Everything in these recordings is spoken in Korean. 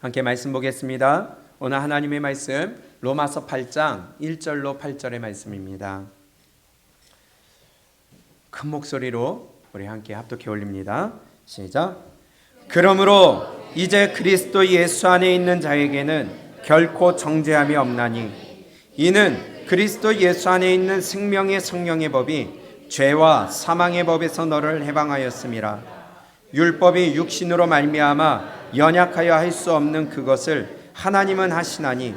함께 말씀 보겠습니다. 오늘 하나님의 말씀 로마서 8장 1절로 8절의 말씀입니다. 큰 목소리로 우리 함께 합독해 올립니다. 시작. 그러므로 이제 그리스도 예수 안에 있는 자에게는 결코 정죄함이 없나니 이는 그리스도 예수 안에 있는 생명의 성령의 법이 죄와 사망의 법에서 너를 해방하였음이라. 율법이 육신으로 말미암아 연약하여 할 수 없는 그것을 하나님은 하시나니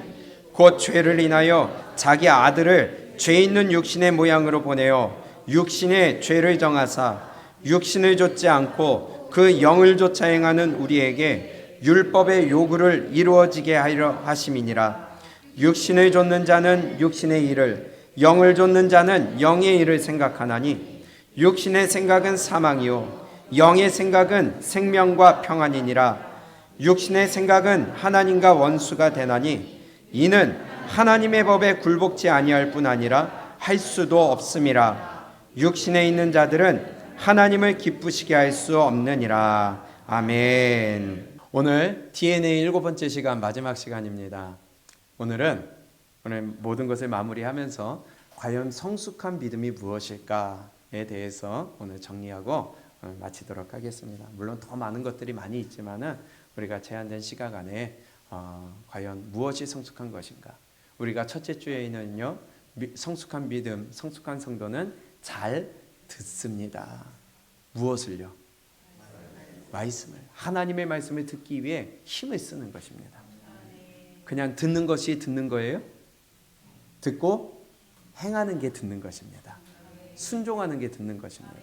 곧 죄를 인하여 자기 아들을 죄 있는 육신의 모양으로 보내어 육신의 죄를 정하사 육신을 좇지 않고 그 영을 좇아 행하는 우리에게 율법의 요구를 이루어지게 하려 하심이니라. 육신을 좇는 자는 육신의 일을, 영을 좇는 자는 영의 일을 생각하나니 육신의 생각은 사망이요 영의 생각은 생명과 평안이니라. 육신의 생각은 하나님과 원수가 되나니 이는 하나님의 법에 굴복지 아니할 뿐 아니라 할 수도 없음이라. 육신에 있는 자들은 하나님을 기쁘시게 할 수 없느니라. 아멘. 오늘 DNA 7번째 시간 마지막 시간입니다. 오늘 모든 것을 마무리하면서 과연 성숙한 믿음이 무엇일까에 대해서 오늘 정리하고 마치도록 하겠습니다. 물론 더 많은 것들이 많이 있지만은 우리가 제한된 시간 안에 과연 무엇이 성숙한 것인가? 우리가 첫째 주에는요, 성숙한 믿음, 성숙한 성도는 잘 듣습니다. 무엇을요? 말씀을. 하나님의 말씀을 듣기 위해 힘을 쓰는 것입니다. 그냥 듣는 것이 듣는 거예요? 듣고 행하는 게 듣는 것입니다. 순종하는 게 듣는 것입니다.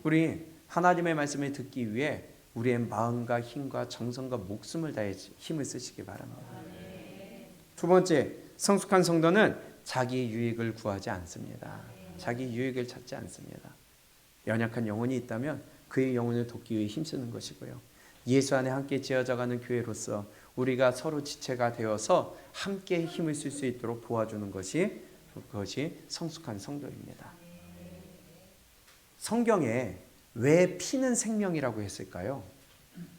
우리 하나님의 말씀을 듣기 위해 우리의 마음과 힘과 정성과 목숨을 다해 힘을 쓰시기 바랍니다. 두 번째, 성숙한 성도는 자기 유익을 구하지 않습니다. 자기 유익을 찾지 않습니다. 연약한 영혼이 있다면 그의 영혼을 돕기 위해 힘쓰는 것이고요. 예수 안에 함께 지어져가는 교회로서 우리가 서로 지체가 되어서 함께 힘을 쓸 수 있도록 도와주는 것이 그것이 성숙한 성도입니다. 성경에 왜 피는 생명이라고 했을까요?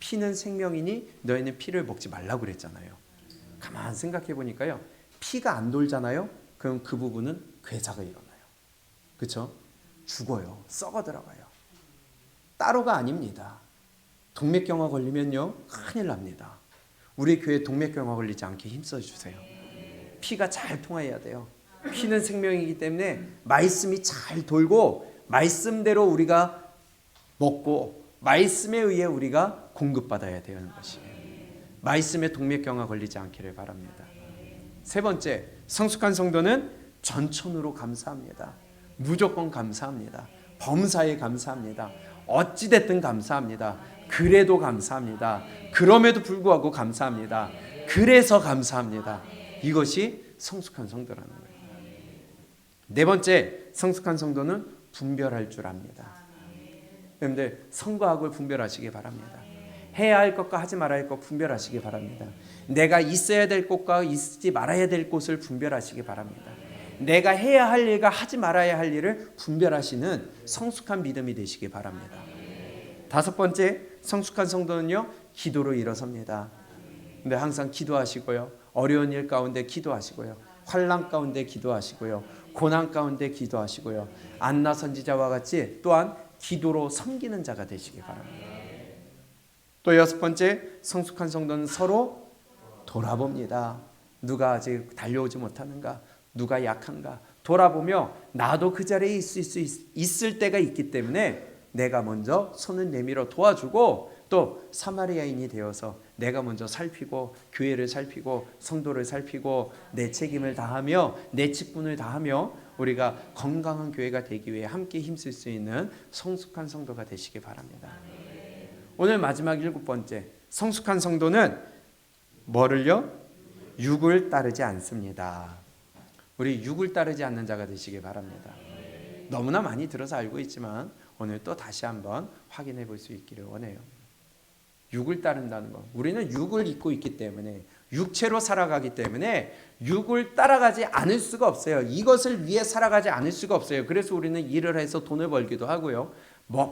피는 생명이니 너희는 피를 먹지 말라고 그랬잖아요. 가만 생각해 보니까요. 피가 안 돌잖아요. 그럼 그 부분은 괴사가 일어나요. 그렇죠? 죽어요. 썩어 들어가요. 따로가 아닙니다. 동맥경화 걸리면요. 큰일 납니다. 우리 교회 동맥경화 걸리지 않게 힘써 주세요. 피가 잘 통해야 돼요. 피는 생명이기 때문에 말씀이 잘 돌고 말씀대로 우리가 먹고 말씀에 의해 우리가 공급받아야 되는 것이에요. 말씀에 동맥경화 걸리지 않기를 바랍니다. 세 번째, 성숙한 성도는 전천후로 감사합니다. 무조건 감사합니다. 범사에 감사합니다. 어찌됐든 감사합니다. 그래도 감사합니다. 그럼에도 불구하고 감사합니다. 그래서 감사합니다. 이것이 성숙한 성도라는 거예요. 네 번째, 성숙한 성도는 분별할 줄 압니다. 여러분들 선과 악을 분별하시기 바랍니다. 해야 할 것과 하지 말아야 할 것 분별하시기 바랍니다. 내가 있어야 될 곳과 있지 말아야 될 곳을 분별하시기 바랍니다. 내가 해야 할 일과 하지 말아야 할 일을 분별하시는 성숙한 믿음이 되시기 바랍니다. 다섯 번째, 성숙한 성도는요, 기도로 일어섭니다. 근데 항상 기도하시고요, 어려운 일 가운데 기도하시고요, 환난 가운데 기도하시고요, 고난 가운데 기도하시고요, 안나 선지자와 같이 또한 기도로 섬기는 자가 되시기 바랍니다. 또 여섯 번째, 성숙한 성도는 서로 돌아봅니다. 누가 아직 달려오지 못하는가? 누가 약한가? 돌아보며 나도 그 자리에 있을 때가 있기 때문에 내가 먼저 손을 내밀어 도와주고 또 사마리아인이 되어서 내가 먼저 살피고 교회를 살피고 성도를 살피고 내 책임을 다하며 내 직분을 다하며 우리가 건강한 교회가 되기 위해 함께 힘쓸 수 있는 성숙한 성도가 되시기 바랍니다. 오늘 마지막 7번째, 성숙한 성도는 뭐를요? 육을 따르지 않습니다. 우리 육을 따르지 않는 자가 되시기 바랍니다. 너무나 많이 들어서 알고 있지만 오늘 또 다시 한번 확인해 볼 수 있기를 원해요. 육을 따른다는 것. 우리는 육을 입고 있기 때문에 육체로 살아가기 때문에 육을 따라가지 않을 수가 없어요. 이것을 위해 살아가지 않을 수가 없어요. 그래서 우리는 일을 해서 돈을 벌기도 하고요.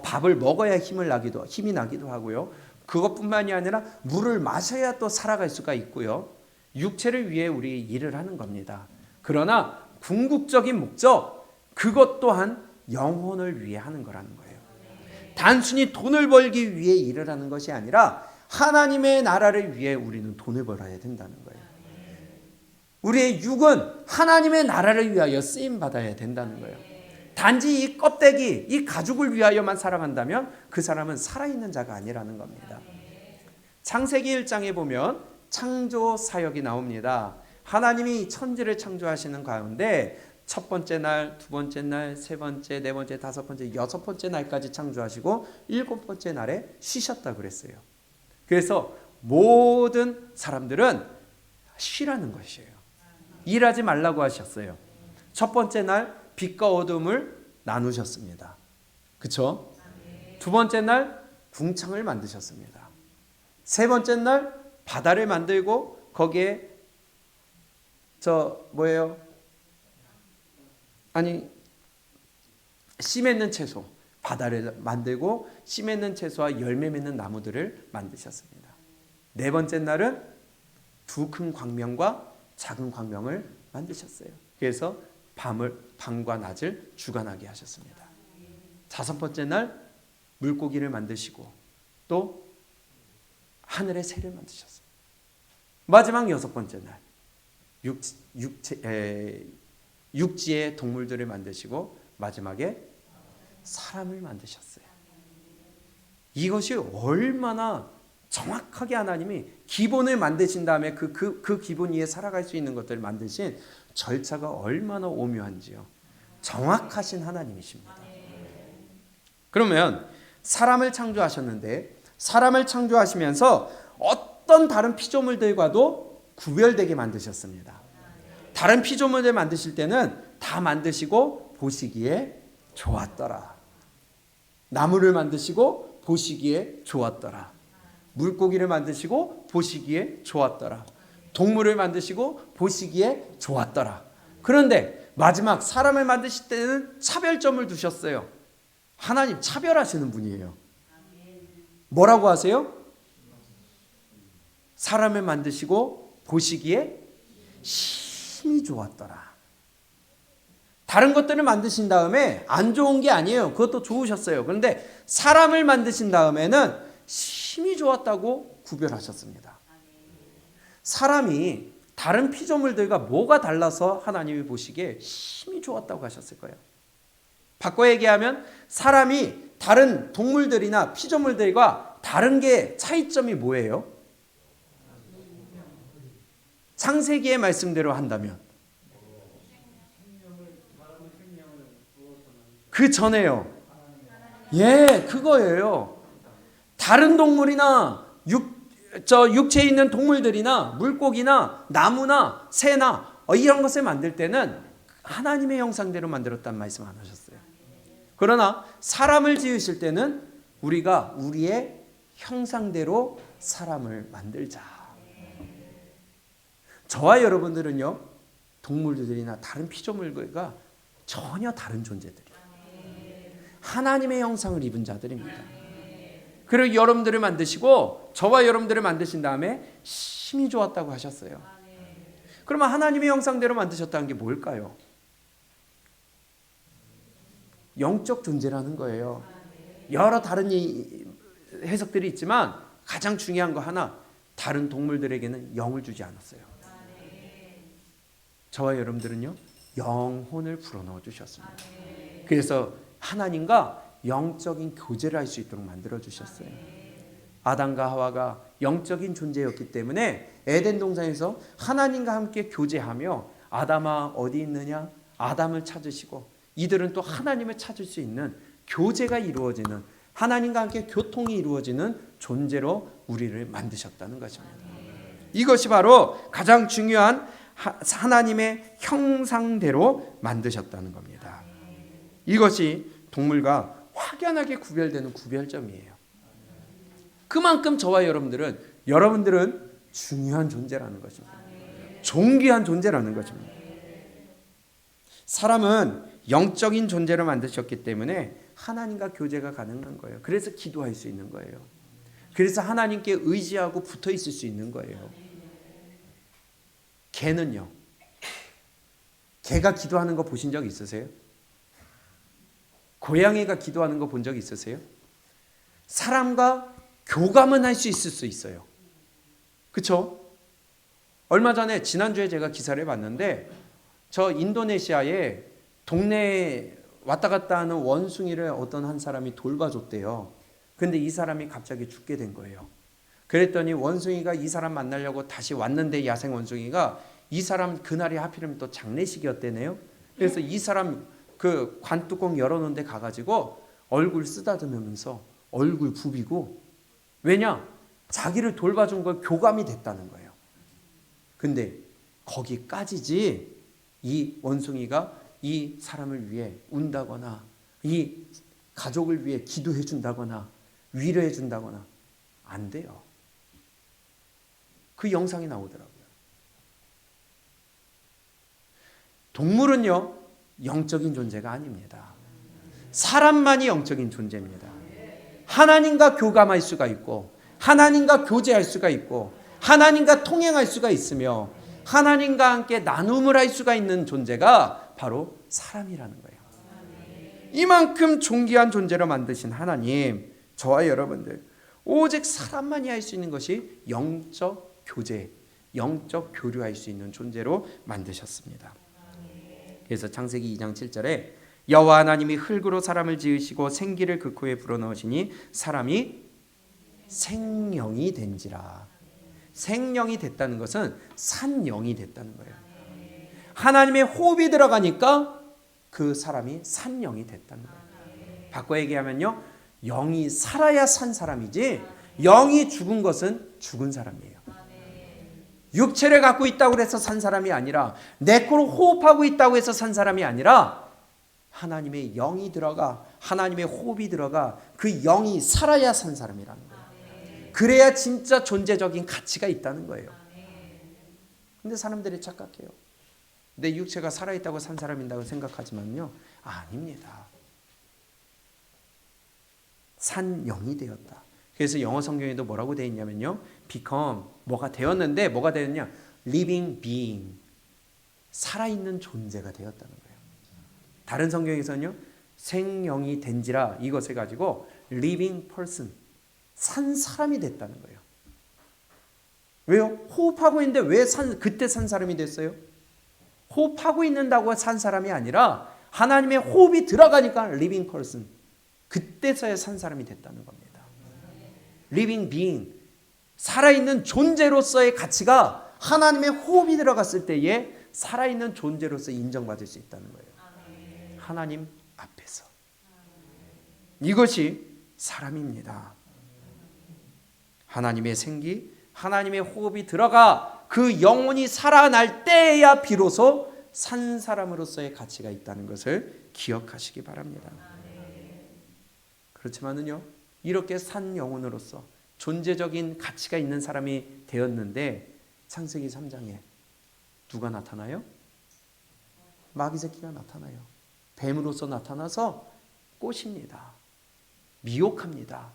밥을 먹어야 힘이 나기도 하고요. 그것뿐만이 아니라 물을 마셔야 또 살아갈 수가 있고요. 육체를 위해 우리 일을 하는 겁니다. 그러나 궁극적인 목적, 그것 또한 영혼을 위해 하는 거라는 거예요. 단순히 돈을 벌기 위해 일을 하는 것이 아니라 하나님의 나라를 위해 우리는 돈을 벌어야 된다는 거예요. 우리의 육은 하나님의 나라를 위하여 쓰임받아야 된다는 거예요. 단지 이 껍데기, 이 가죽을 위하여만 살아간다면 그 사람은 살아있는 자가 아니라는 겁니다. 창세기 1장에 보면 창조 사역이 나옵니다. 하나님이 천지를 창조하시는 가운데 첫 번째 날, 두 번째 날, 세 번째, 네 번째, 다섯 번째, 여섯 번째 날까지 창조하시고 일곱 번째 날에 쉬셨다 그랬어요. 그래서 모든 사람들은 쉬라는 것이에요. 일하지 말라고 하셨어요. 첫 번째 날 빛과 어둠을 나누셨습니다. 그렇죠? 두 번째 날 궁창을 만드셨습니다. 세 번째 날 바다를 만들고 거기에 씨 맺는 채소, 바다를 만들고 씨 맺는 채소와 열매 맺는 나무들을 만드셨습니다. 네 번째 날은 두 큰 광명과 작은 광명을 만드셨어요. 그래서 밤과 낮을 주관하게 하셨습니다. 다섯 번째 날 물고기를 만드시고 또 하늘의 새를 만드셨어요. 마지막 여섯 번째 날 육지의 동물들을 만드시고 마지막에 사람을 만드셨어요. 이것이 얼마나 정확하게 하나님이 기본을 만드신 다음에 그 기본 위에 살아갈 수 있는 것들을 만드신 절차가 얼마나 오묘한지요. 정확하신 하나님이십니다. 그러면 사람을 창조하셨는데 사람을 창조하시면서 어떤 다른 피조물들과도 구별되게 만드셨습니다. 다른 피조물들 만드실 때는 다 만드시고 보시기에 좋았더라. 나무를 만드시고 보시기에 좋았더라. 물고기를 만드시고 보시기에 좋았더라. 동물을 만드시고 보시기에 좋았더라. 그런데 마지막 사람을 만드실 때는 차별점을 두셨어요. 하나님 차별하시는 분이에요. 뭐라고 하세요? 사람을 만드시고 보시기에 심히 좋았더라. 다른 것들을 만드신 다음에 안 좋은 게 아니에요. 그것도 좋으셨어요. 그런데 사람을 만드신 다음에는 심히 좋았다고 구별하셨습니다. 사람이 다른 피조물들과 뭐가 달라서 하나님이 보시기에 심히 좋았다고 하셨을 거예요. 바꿔 얘기하면 사람이 다른 동물들이나 피조물들과 다른 게 차이점이 뭐예요? 창세기의 말씀대로 한다면 그 전에요. 예, 그거예요. 다른 동물이나 육체에 있는 동물들이나 물고기나 나무나 새나 이런 것을 만들 때는 하나님의 형상대로 만들었다는 말씀 안 하셨어요. 그러나 사람을 지으실 때는 우리가 우리의 형상대로 사람을 만들자. 저와 여러분들은요, 동물들이나 다른 피조물과 전혀 다른 존재들이에요. 하나님의 형상을 입은 자들입니다. 그리고 여러분들을 만드시고 저와 여러분들을 만드신 다음에 심히 좋았다고 하셨어요. 그러면 하나님의 형상대로 만드셨다는 게 뭘까요? 영적 존재라는 거예요. 여러 다른 해석들이 있지만 가장 중요한 거 하나, 다른 동물들에게는 영을 주지 않았어요. 저와 여러분들은요, 영혼을 불어넣어 주셨습니다. 그래서 하나님과 영적인 교제를 할 수 있도록 만들어 주셨어요. 아담과 하와가 영적인 존재였기 때문에 에덴 동산에서 하나님과 함께 교제하며 아담아 어디 있느냐? 아담을 찾으시고 이들은 또 하나님을 찾을 수 있는 교제가 이루어지는, 하나님과 함께 교통이 이루어지는 존재로 우리를 만드셨다는 것입니다. 이것이 바로 가장 중요한 하나님의 형상대로 만드셨다는 겁니다. 이것이 동물과 확연하게 구별되는 구별점이에요. 그만큼 저와 여러분들은 중요한 존재라는 것입니다. 존귀한 존재라는 것입니다. 사람은 영적인 존재로 만드셨기 때문에 하나님과 교제가 가능한 거예요. 그래서 기도할 수 있는 거예요. 그래서 하나님께 의지하고 붙어 있을 수 있는 거예요. 개는요. 개가 기도하는 거 보신 적 있으세요? 고양이가 기도하는 거 본 적 있으세요? 사람과 교감은 할 수 있을 수 있어요. 그렇죠? 얼마 전에 지난주에 제가 기사를 봤는데 저 인도네시아에 동네에 왔다 갔다 하는 원숭이를 어떤 한 사람이 돌봐줬대요. 근데 이 사람이 갑자기 죽게 된 거예요. 그랬더니 원숭이가 이 사람 만나려고 다시 왔는데 야생 원숭이가 이 사람 그날이 하필이면 또 장례식이었대네요. 그래서 이 사람 그 관뚜껑 열어놓은 데 가가지고 얼굴 쓰다듬으면서 얼굴 부비고 왜냐? 자기를 돌봐준 걸 교감이 됐다는 거예요. 근데 거기까지지 이 원숭이가 이 사람을 위해 운다거나 이 가족을 위해 기도해 준다거나 위로해 준다거나 안 돼요. 그 영상이 나오더라고요. 동물은요, 영적인 존재가 아닙니다. 사람만이 영적인 존재입니다. 하나님과 교감할 수가 있고 하나님과 교제할 수가 있고 하나님과 통행할 수가 있으며 하나님과 함께 나눔을 할 수가 있는 존재가 바로 사람이라는 거예요. 이만큼 존귀한 존재로 만드신 하나님, 저와 여러분들 오직 사람만이 할 수 있는 것이 영적 교제, 영적 교류할 수 있는 존재로 만드셨습니다. 그래서 창세기 2장 7절에 여호와 하나님이 흙으로 사람을 지으시고 생기를 그 코에 불어넣으시니 사람이 생령이 된지라. 생령이 됐다는 것은 산령이 됐다는 거예요. 하나님의 호흡이 들어가니까 그 사람이 산령이 됐다는 거예요. 바꿔 얘기하면요, 영이 살아야 산 사람이지 영이 죽은 것은 죽은 사람이에요. 육체를 갖고 있다고 해서 산 사람이 아니라 내 코로 호흡하고 있다고 해서 산 사람이 아니라 하나님의 영이 들어가 하나님의 호흡이 들어가 그 영이 살아야 산 사람이라는 거예요. 그래야 진짜 존재적인 가치가 있다는 거예요. 근데 사람들이 착각해요. 내 육체가 살아있다고 산 사람이라고 생각하지만요, 아닙니다. 산 영이 되었다. 그래서 영어 성경에도 뭐라고 되어 있냐면요, become, 뭐가 되었는데 뭐가 되었냐, living being, 살아있는 존재가 되었다는 거예요. 다른 성경에서는요, 생영이 된지라 이것을 가지고 living person, 산 사람이 됐다는 거예요. 왜요? 호흡하고 있는데 왜 그때 산 사람이 됐어요? 호흡하고 있는다고 산 사람이 아니라 하나님의 호흡이 들어가니까 living person, 그때서야 산 사람이 됐다는 겁니다. living being, 살아있는 존재로서의 가치가 하나님의 호흡이 들어갔을 때에 살아있는 존재로서 인정받을 수 있다는 거예요. 하나님 앞에서. 이것이 사람입니다. 하나님의 생기, 하나님의 호흡이 들어가 그 영혼이 살아날 때야 비로소 산 사람으로서의 가치가 있다는 것을 기억하시기 바랍니다. 그렇지만은요, 이렇게 산 영혼으로서 존재적인 가치가 있는 사람이 되었는데 창세기 3장에 누가 나타나요? 마귀 새끼가 나타나요. 뱀으로서 나타나서 꼬십니다. 미혹합니다.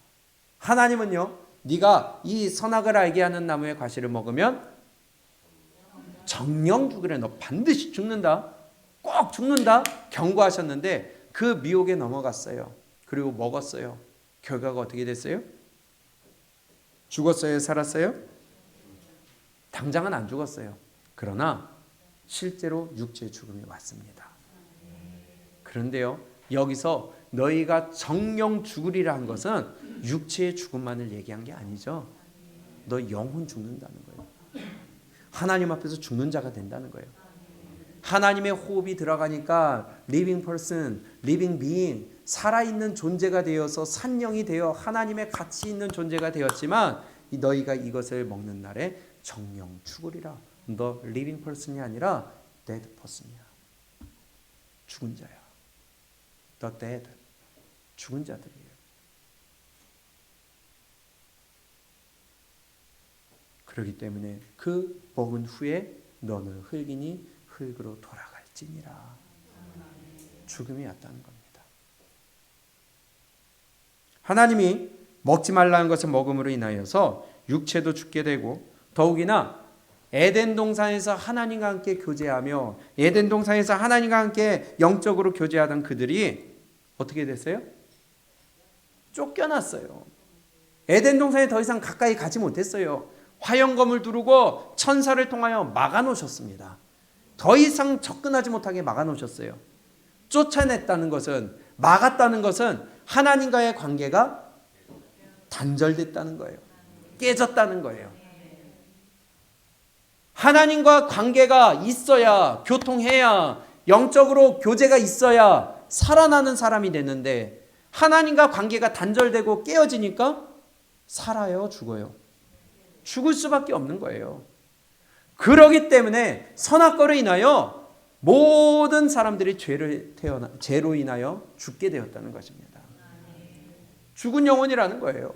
하나님은요, 네가 이 선악을 알게 하는 나무의 과실을 먹으면 정령 죽으래. 너 반드시 죽는다. 꼭 죽는다. 경고하셨는데 그 미혹에 넘어갔어요. 그리고 먹었어요. 결과가 어떻게 됐어요? 죽었어요? 살았어요? 당장은 안 죽었어요. 그러나 실제로 육체의 죽음이 왔습니다. 그런데요, 여기서 너희가 정령 죽으리라 한 것은 육체의 죽음만을 얘기한 게 아니죠. 너 영혼 죽는다는 거예요. 하나님 앞에서 죽는 자가 된다는 거예요. 하나님의 호흡이 들어가니까 living person, living being, 살아있는 존재가 되어서 산령이 되어 하나님의 가치 있는 존재가 되었지만 너희가 이것을 먹는 날에 정령 죽으리라. 너 living person이 아니라 dead person이야. 죽은 자야. The dead. 죽은 자들이에요. 그렇기 때문에 그 먹은 후에 너는 흙이니 흙으로 돌아갈지니라. 죽음이 왔다는 겁니다. 하나님이 먹지 말라는 것을 먹음으로 인하여서 육체도 죽게 되고, 더욱이나 에덴 동산에서 하나님과 함께 교제하며 에덴 동산에서 하나님과 함께 영적으로 교제하던 그들이 어떻게 됐어요? 쫓겨났어요. 에덴 동산에 더 이상 가까이 가지 못했어요. 화영검을 두르고 천사를 통하여 막아놓으셨습니다. 더 이상 접근하지 못하게 막아놓으셨어요. 쫓아냈다는 것은, 막았다는 것은 하나님과의 관계가 단절됐다는 거예요. 깨졌다는 거예요. 하나님과 관계가 있어야, 교통해야, 영적으로 교제가 있어야 살아나는 사람이 되는데, 하나님과 관계가 단절되고 깨어지니까 살아요, 죽어요? 죽을 수밖에 없는 거예요. 그러기 때문에 선악과로 인하여 모든 사람들이 죄로 인하여 죽게 되었다는 것입니다. 죽은 영혼이라는 거예요.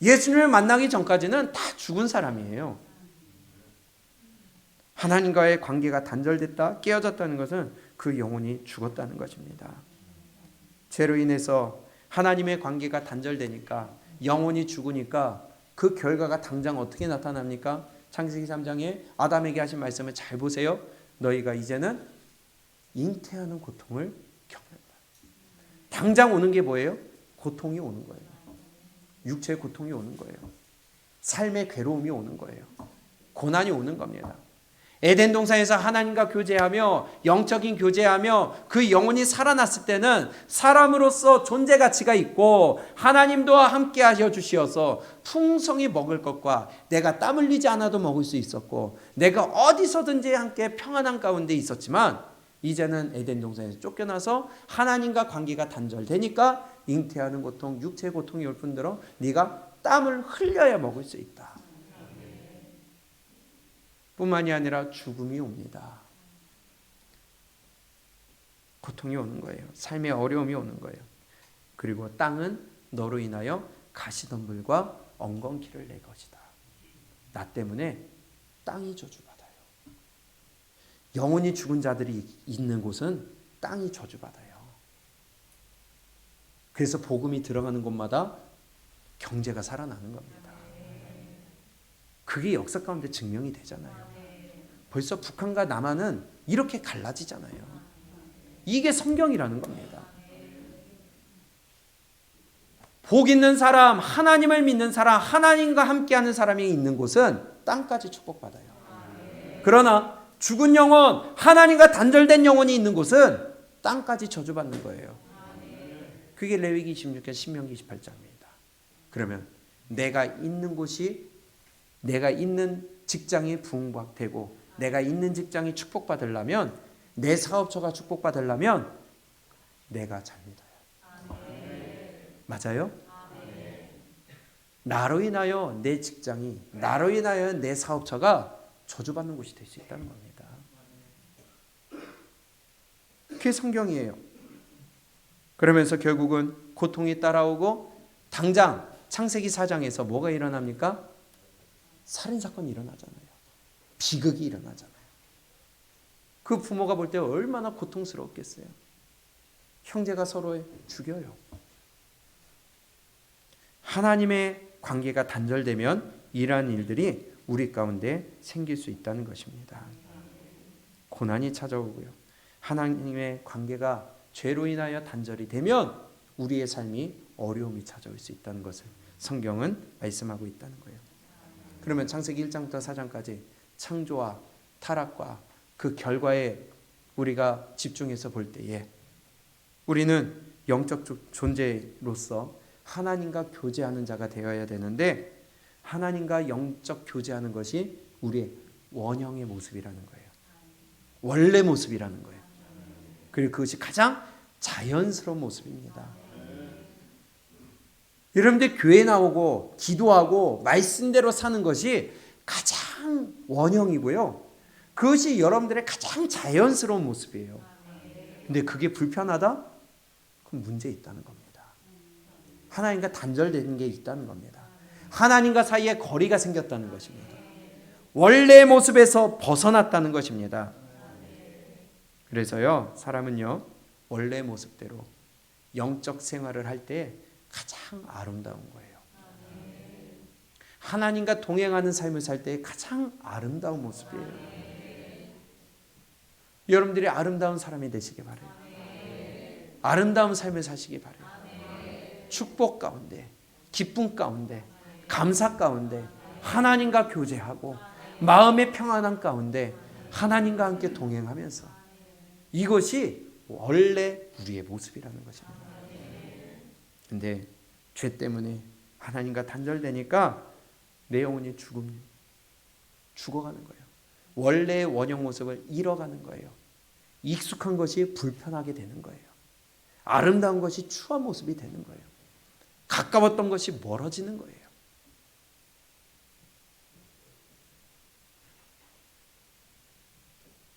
예수님을 만나기 전까지는 다 죽은 사람이에요. 하나님과의 관계가 단절됐다, 깨어졌다는 것은 그 영혼이 죽었다는 것입니다. 죄로 인해서 하나님의 관계가 단절되니까, 영혼이 죽으니까 그 결과가 당장 어떻게 나타납니까? 창세기 3장에 아담에게 하신 말씀을 잘 보세요. 너희가 이제는 잉태하는 고통을 겪는다. 당장 오는 게 뭐예요? 고통이 오는 거예요. 육체의 고통이 오는 거예요. 삶의 괴로움이 오는 거예요. 고난이 오는 겁니다. 에덴 동산에서 하나님과 교제하며 영적인 교제하며 그 영혼이 살아났을 때는 사람으로서 존재 가치가 있고 하나님도 함께 하셔 주시어서 풍성히 먹을 것과 내가 땀 흘리지 않아도 먹을 수 있었고 내가 어디서든지 함께 평안한 가운데 있었지만, 이제는 에덴 동산에서 쫓겨나서 하나님과 관계가 단절되니까 잉태하는 고통, 육체의 고통이 올 뿐더러 네가 땀을 흘려야 먹을 수 있다. 뿐만이 아니라 죽음이 옵니다. 고통이 오는 거예요. 삶의 어려움이 오는 거예요. 그리고 땅은 너로 인하여 가시덤불과 엉겅퀴를 낼 것이다. 나 때문에 땅이 저주받아요. 영혼이 죽은 자들이 있는 곳은 땅이 저주받아요. 그래서 복음이 들어가는 곳마다 경제가 살아나는 겁니다. 그게 역사 가운데 증명이 되잖아요. 벌써 북한과 남한은 이렇게 갈라지잖아요. 이게 성경이라는 겁니다. 복 있는 사람, 하나님을 믿는 사람, 하나님과 함께하는 사람이 있는 곳은 땅까지 축복받아요. 그러나 죽은 영혼, 하나님과 단절된 영혼이 있는 곳은 땅까지 저주받는 거예요. 그게 레위기 26장, 신명기 28장입니다. 그러면 내가 있는 곳이, 내가 있는 직장이 부흥되고 내가 있는 직장이 축복받으려면, 내 사업처가 축복받으려면 내가 잘 믿어요. 맞아요? 나로 인하여 내 직장이, 나로 인하여 내 사업처가 저주받는 곳이 될 수 있다는 겁니다. 그게 성경이에요. 그러면서 결국은 고통이 따라오고, 당장 창세기 4장에서 뭐가 일어납니까? 살인사건이 일어나잖아요. 비극이 일어나잖아요. 그 부모가 볼 때 얼마나 고통스러웠겠어요. 형제가 서로 죽여요. 하나님의 관계가 단절되면 이러한 일들이 우리 가운데 생길 수 있다는 것입니다. 고난이 찾아오고요. 하나님의 관계가 죄로 인하여 단절이 되면 우리의 삶이 어려움이 찾아올 수 있다는 것을 성경은 말씀하고 있다는 거예요. 그러면 창세기 1장부터 4장까지 창조와 타락과 그 결과에 우리가 집중해서 볼 때에 우리는 영적 존재로서 하나님과 교제하는 자가 되어야 되는데, 하나님과 영적 교제하는 것이 우리의 원형의 모습이라는 거예요. 원래 모습이라는 거예요. 그리고 그것이 가장 자연스러운 모습입니다. 여러분들 교회 나오고 기도하고 말씀대로 사는 것이 가장 원형이고요. 그것이 여러분들의 가장 자연스러운 모습이에요. 근데 그게 불편하다? 그럼 문제 있다는 겁니다. 하나님과 단절되는 게 있다는 겁니다. 하나님과 사이에 거리가 생겼다는 것입니다. 원래의 모습에서 벗어났다는 것입니다. 그래서요, 사람은요, 원래의 모습대로 영적 생활을 할 때 가장 아름다운 거예요. 하나님과 동행하는 삶을 살 때 가장 아름다운 모습이에요. 여러분들이 아름다운 사람이 되시기 바라요. 아름다운 삶을 사시기 바라요. 축복 가운데, 기쁨 가운데, 감사 가운데 하나님과 교제하고 마음의 평안함 가운데 하나님과 함께 동행하면서, 이것이 원래 우리의 모습이라는 것입니다. 근데 죄 때문에 하나님과 단절되니까 내 영혼이 죽어가는 거예요. 원래의 원형 모습을 잃어가는 거예요. 익숙한 것이 불편하게 되는 거예요. 아름다운 것이 추한 모습이 되는 거예요. 가까웠던 것이 멀어지는 거예요.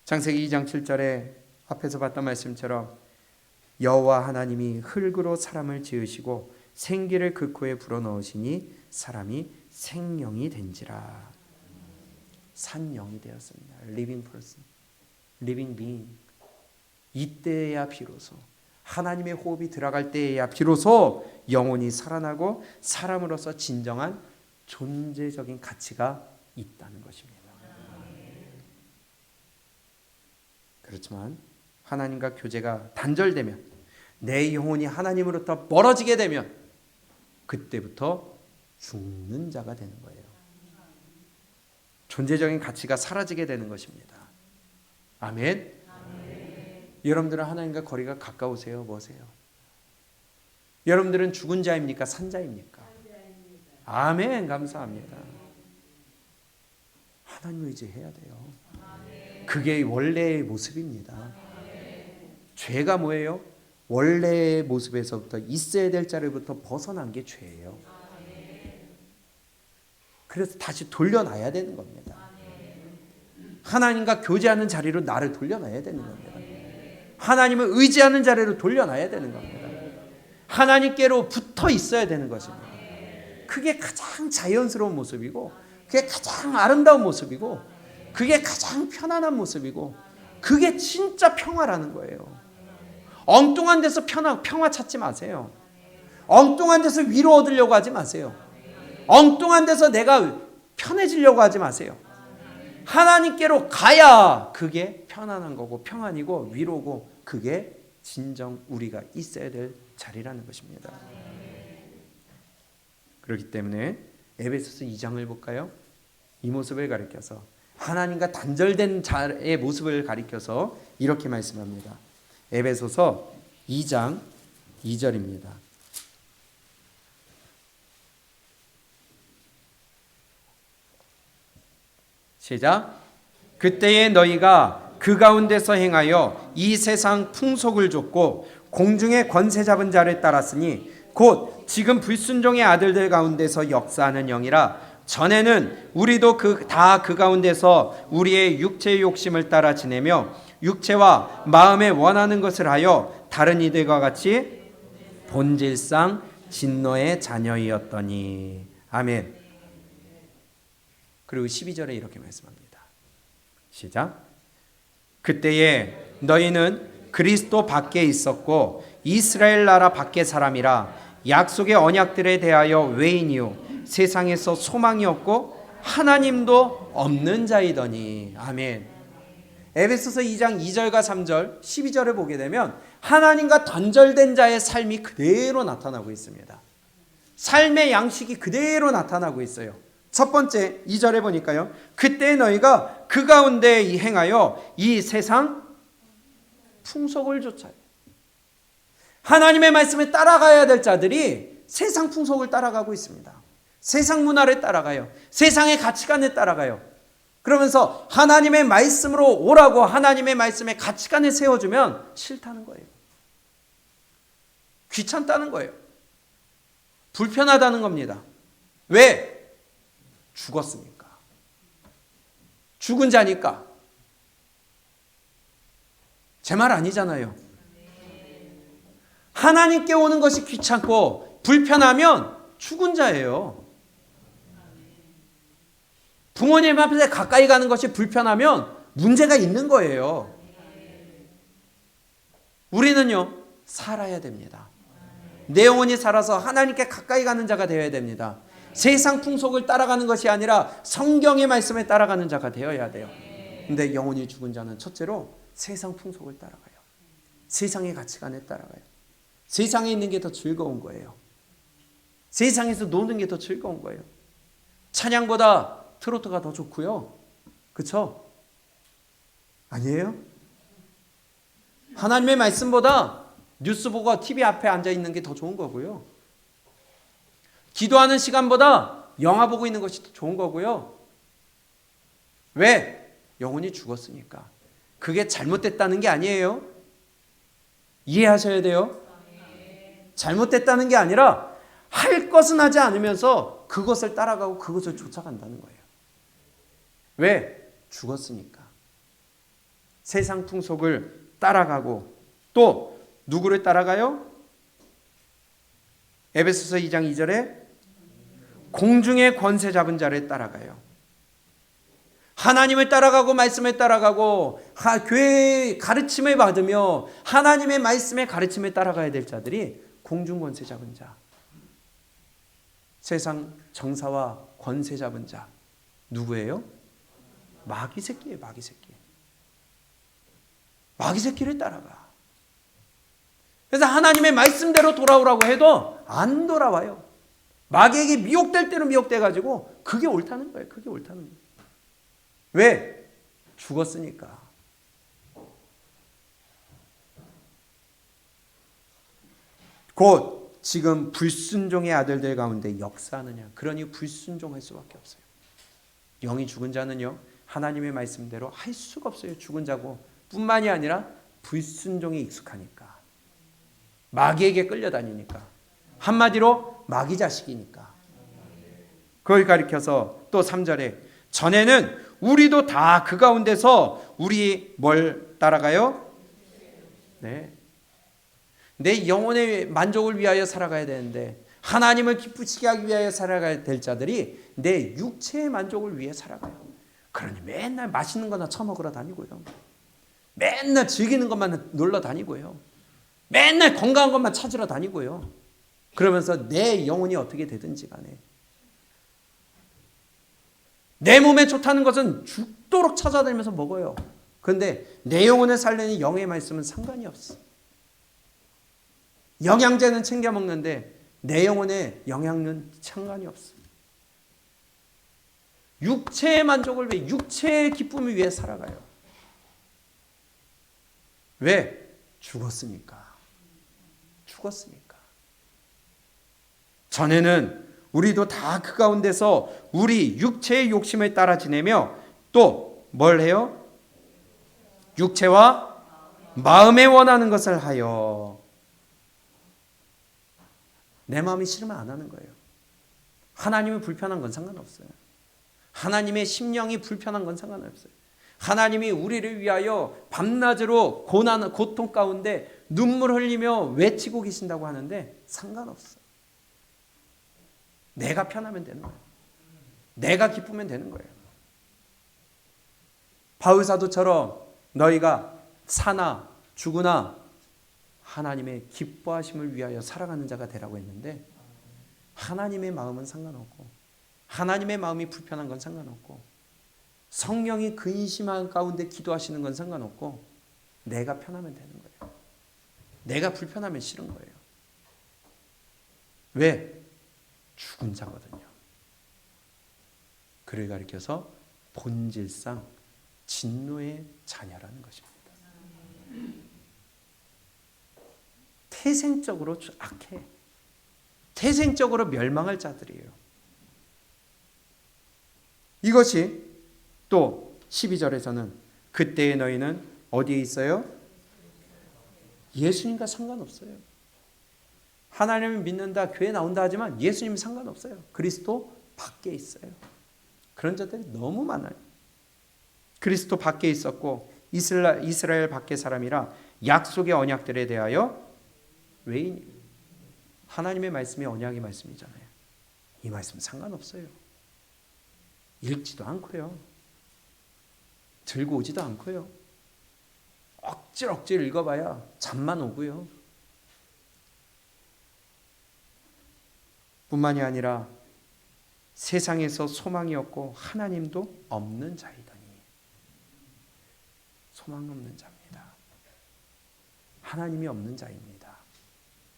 창세기 2장 7절에 앞에서 봤던 말씀처럼 여호와 하나님이 흙으로 사람을 지으시고 생기를 그 코에 불어넣으시니 사람이 생명이 된지라. 산영이 되었습니다. Living person, living being. 이때야 비로소 하나님의 호흡이 들어갈 때에야 비로소 영혼이 살아나고 사람으로서 진정한 존재적인 가치가 있다는 것입니다. 그렇지만 하나님과 교제가 단절되면, 내 영혼이 하나님으로부터 멀어지게 되면 그때부터 죽는 자가 되는 거예요. 존재적인 가치가 사라지게 되는 것입니다. 아멘. 여러분들은 하나님과 거리가 가까우세요? 뭐세요? 여러분들은 죽은 자입니까? 산 자입니까? 아멘. 감사합니다. 하나님 의지해야 돼요. 그게 원래의 모습입니다. 죄가 뭐예요? 원래의 모습에서부터 있어야 될 자리부터 벗어난 게 죄예요. 그래서 다시 돌려놔야 되는 겁니다. 하나님과 교제하는 자리로 나를 돌려놔야 되는 겁니다. 하나님을 의지하는 자리로 돌려놔야 되는 겁니다. 하나님께로 붙어 있어야 되는 것입니다. 그게 가장 자연스러운 모습이고, 그게 가장 아름다운 모습이고, 그게 가장 편안한 모습이고, 그게 진짜 평화라는 거예요. 엉뚱한 데서 평화 찾지 마세요. 엉뚱한 데서 위로 얻으려고 하지 마세요. 엉뚱한 데서 내가 편해지려고 하지 마세요. 하나님께로 가야 그게 편안한 거고 평안이고 위로고, 그게 진정 우리가 있어야 될 자리라는 것입니다. 그렇기 때문에 에베소서 2장을 볼까요? 이 모습을 가리켜서, 하나님과 단절된 자의 모습을 가리켜서 이렇게 말씀합니다. 에베소서 2장 2절입니다. 시작. 그때에 너희가 그 가운데서 행하여 이 세상 풍속을 좇고 공중의 권세 잡은 자를 따랐으니 곧 지금 불순종의 아들들 가운데서 역사하는 영이라. 전에는 우리도 다 그 가운데서 우리의 육체의 욕심을 따라 지내며 육체와 마음에 원하는 것을 하여 다른 이들과 같이 본질상 진노의 자녀이었더니. 아멘. 그리고 12절에 이렇게 말씀합니다. 시작. 그때에 너희는 그리스도 밖에 있었고 이스라엘 나라 밖의 사람이라 약속의 언약들에 대하여 외인이요 세상에서 소망이 없고 하나님도 없는 자이더니. 아멘. 에베소서 2장 2절과 3절 12절을 보게 되면 하나님과 단절된 자의 삶이 그대로 나타나고 있습니다. 삶의 양식이 그대로 나타나고 있어요. 첫 번째 2절에 보니까요, 그때 너희가 그 가운데 행하여 이 세상 풍속을 좇아요. 하나님의 말씀에 따라가야 될 자들이 세상 풍속을 따라가고 있습니다. 세상 문화를 따라가요. 세상의 가치관에 따라가요. 그러면서 하나님의 말씀으로 오라고 하나님의 말씀에 가치관을 세워주면 싫다는 거예요. 귀찮다는 거예요. 불편하다는 겁니다. 왜? 죽었으니까. 죽은 자니까. 제 말 아니잖아요. 하나님께 오는 것이 귀찮고 불편하면 죽은 자예요. 부모님 앞에 가까이 가는 것이 불편하면 문제가 있는 거예요. 우리는요, 살아야 됩니다. 내 영혼이 살아서 하나님께 가까이 가는 자가 되어야 됩니다. 세상 풍속을 따라가는 것이 아니라 성경의 말씀에 따라가는 자가 되어야 돼요. 근데 영혼이 죽은 자는 첫째로 세상 풍속을 따라가요. 세상의 가치관에 따라가요. 세상에 있는 게 더 즐거운 거예요. 세상에서 노는 게 더 즐거운 거예요. 찬양보다 트로트가 더 좋고요. 그렇죠? 아니에요? 하나님의 말씀보다 뉴스 보고 TV 앞에 앉아 있는 게 더 좋은 거고요. 기도하는 시간보다 영화 보고 있는 것이 더 좋은 거고요. 왜? 영혼이 죽었으니까. 그게 잘못됐다는 게 아니에요. 이해하셔야 돼요. 잘못됐다는 게 아니라 할 것은 하지 않으면서 그것을 따라가고 그것을 쫓아간다는 거예요. 왜? 죽었으니까. 세상 풍속을 따라가고 또 누구를 따라가요? 에베소서 2장 2절에 공중의 권세 잡은 자를 따라가요. 하나님을 따라가고 말씀을 따라가고 교회의 가르침을 받으며 하나님의 말씀의 가르침을 따라가야 될 자들이 공중 권세 잡은 자, 세상 정사와 권세 잡은 자 누구예요? 마귀 새끼예요. 마귀 새끼. 마귀 새끼를 따라가. 그래서 하나님의 말씀대로 돌아오라고 해도 안 돌아와요. 마귀에게 미혹될 대로 미혹돼가지고 그게 옳다는 거예요. 그게 옳다는 거예요. 왜? 죽었으니까. 곧 지금 불순종의 아들들 가운데 역사하느냐. 그러니 불순종할 수밖에 없어요. 영이 죽은 자는요, 하나님의 말씀대로 할 수가 없어요. 죽은 자고 뿐만이 아니라 불순종에 익숙하니까. 마귀에게 끌려다니니까. 한마디로 마귀 자식이니까. 그걸 가리켜서 또 3절에 전에는 우리도 다 그 가운데서 우리 뭘 따라가요? 네. 내 영혼의 만족을 위하여 살아가야 되는데 하나님을 기쁘시게 하기 위하여 살아가야 될 자들이 내 육체의 만족을 위해 살아가요. 그러니 맨날 맛있는 거나 처먹으러 다니고요. 맨날 즐기는 것만 놀러 다니고요. 맨날 건강한 것만 찾으러 다니고요. 그러면서 내 영혼이 어떻게 되든지 간에 내 몸에 좋다는 것은 죽도록 찾아다니면서 먹어요. 그런데 내 영혼을 살리는 영의 말씀은 상관이 없어. 영양제는 챙겨 먹는데 내 영혼의 영양은 상관이 없어. 육체의 만족을 위해, 육체의 기쁨을 위해 살아가요. 왜? 죽었으니까. 죽었으니까. 전에는 우리도 다 그 가운데서 우리 육체의 욕심을 따라 지내며 또 뭘 해요? 육체와 마음에 원하는 것을 하여. 내 마음이 싫으면 안 하는 거예요. 하나님이 불편한 건 상관없어요. 하나님의 심령이 불편한 건 상관없어요. 하나님이 우리를 위하여 밤낮으로 고난, 고통 가운데 눈물 흘리며 외치고 계신다고 하는데 상관없어. 내가 편하면 되는 거예요. 내가 기쁘면 되는 거예요. 바울 사도처럼 너희가 사나 죽으나 하나님의 기뻐하심을 위하여 살아가는 자가 되라고 했는데 하나님의 마음은 상관없고 하나님의 마음이 불편한 건 상관없고 성령이 근심한 가운데 기도하시는 건 상관없고 내가 편하면 되는 거예요. 내가 불편하면 싫은 거예요. 왜? 죽은 자거든요. 그를 가리켜서 본질상 진노의 자녀라는 것입니다. 태생적으로 악해. 태생적으로 멸망할 자들이에요. 이것이 또 12절에서는 그때의 너희는 어디에 있어요? 예수님과 상관없어요. 하나님을 믿는다, 교회 나온다 하지만 예수님 상관없어요. 그리스도 밖에 있어요. 그런 자들이 너무 많아요. 그리스도 밖에 있었고 이스라엘 밖의 사람이라 약속의 언약들에 대하여 외인. 하나님의 말씀이 언약의 말씀이잖아요. 이 말씀 상관없어요. 읽지도 않고요. 들고 오지도 않고요. 억지로 읽어봐야 잠만 오고요. 뿐만이 아니라 세상에서 소망이 없고 하나님도 없는 자이더니. 소망 없는 자입니다. 하나님이 없는 자입니다.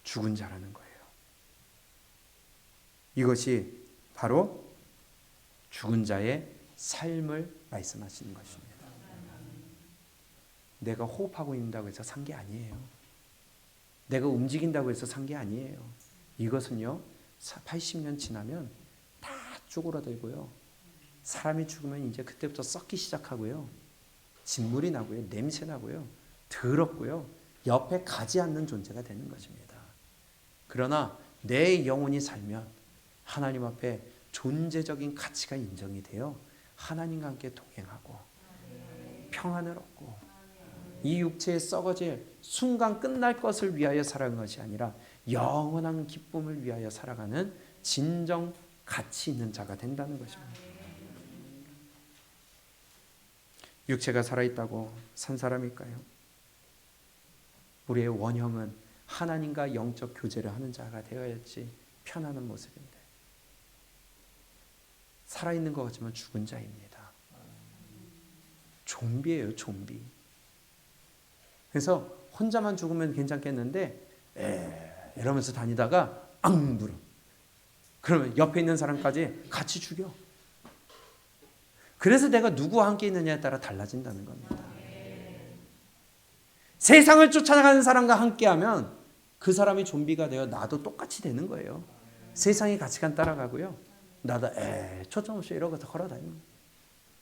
죽은 자라는 거예요. 이것이 바로 죽은 자의 삶을 말씀하시는 것입니다. 내가 호흡하고 있다고 해서 산 게 아니에요. 내가 움직인다고 해서 산 게 아니에요. 이것은요, 80년 지나면 다 쪼그라들고요. 사람이 죽으면 이제 그때부터 썩기 시작하고요. 진물이 나고요. 냄새 나고요. 더럽고요. 옆에 가지 않는 존재가 되는 것입니다. 그러나 내 영혼이 살면 하나님 앞에 존재적인 가치가 인정이 되어 하나님과 함께 동행하고 평안을 얻고 이 육체에 썩어질 순간 끝날 것을 위하여 살아가는 것이 아니라 영원한 기쁨을 위하여 살아가는 진정 가치 있는 자가 된다는 것입니다. 육체가 살아있다고 산 사람일까요? 우리의 원형은 하나님과 영적 교제를 하는 자가 되어야지 편안한 모습인데 살아있는 것 같지만 죽은 자입니다. 좀비예요, 좀비. 그래서 혼자만 죽으면 괜찮겠는데 이러면서 다니다가 앙 불어. 그러면 옆에 있는 사람까지 같이 죽여. 그래서 내가 누구와 함께 있느냐에 따라 달라진다는 겁니다. 세상을 쫓아가는 사람과 함께하면 그 사람이 좀비가 되어 나도 똑같이 되는 거예요. 세상의 가치관 따라가고요. 나도 초점 없이 이러고 걸어다니는 거예요.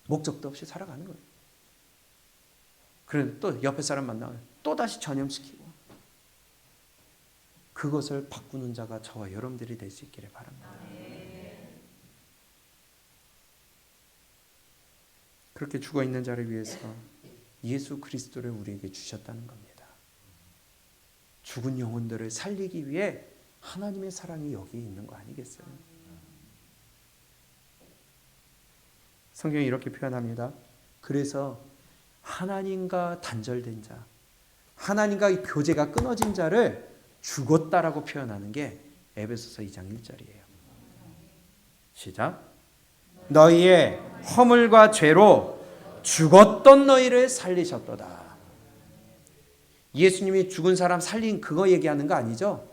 목적도 없이 살아가는 거예요. 그럼 또 옆에 사람 만나면 또 다시 전염시키고 그것을 바꾸는 자가 저와 여러분들이 될 수 있기를 바랍니다. 그렇게 죽어있는 자를 위해서 예수 그리스도를 우리에게 주셨다는 겁니다. 죽은 영혼들을 살리기 위해 하나님의 사랑이 여기에 있는 거 아니겠어요? 성경이 이렇게 표현합니다. 그래서 하나님과 단절된 자, 하나님과 교제가 끊어진 자를 죽었다라고 표현하는 게 에베소서 2장 1절이에요. 시작. 너희의 허물과 죄로 죽었던 너희를 살리셨도다. 예수님이 죽은 사람 살린 그거 얘기하는 거 아니죠?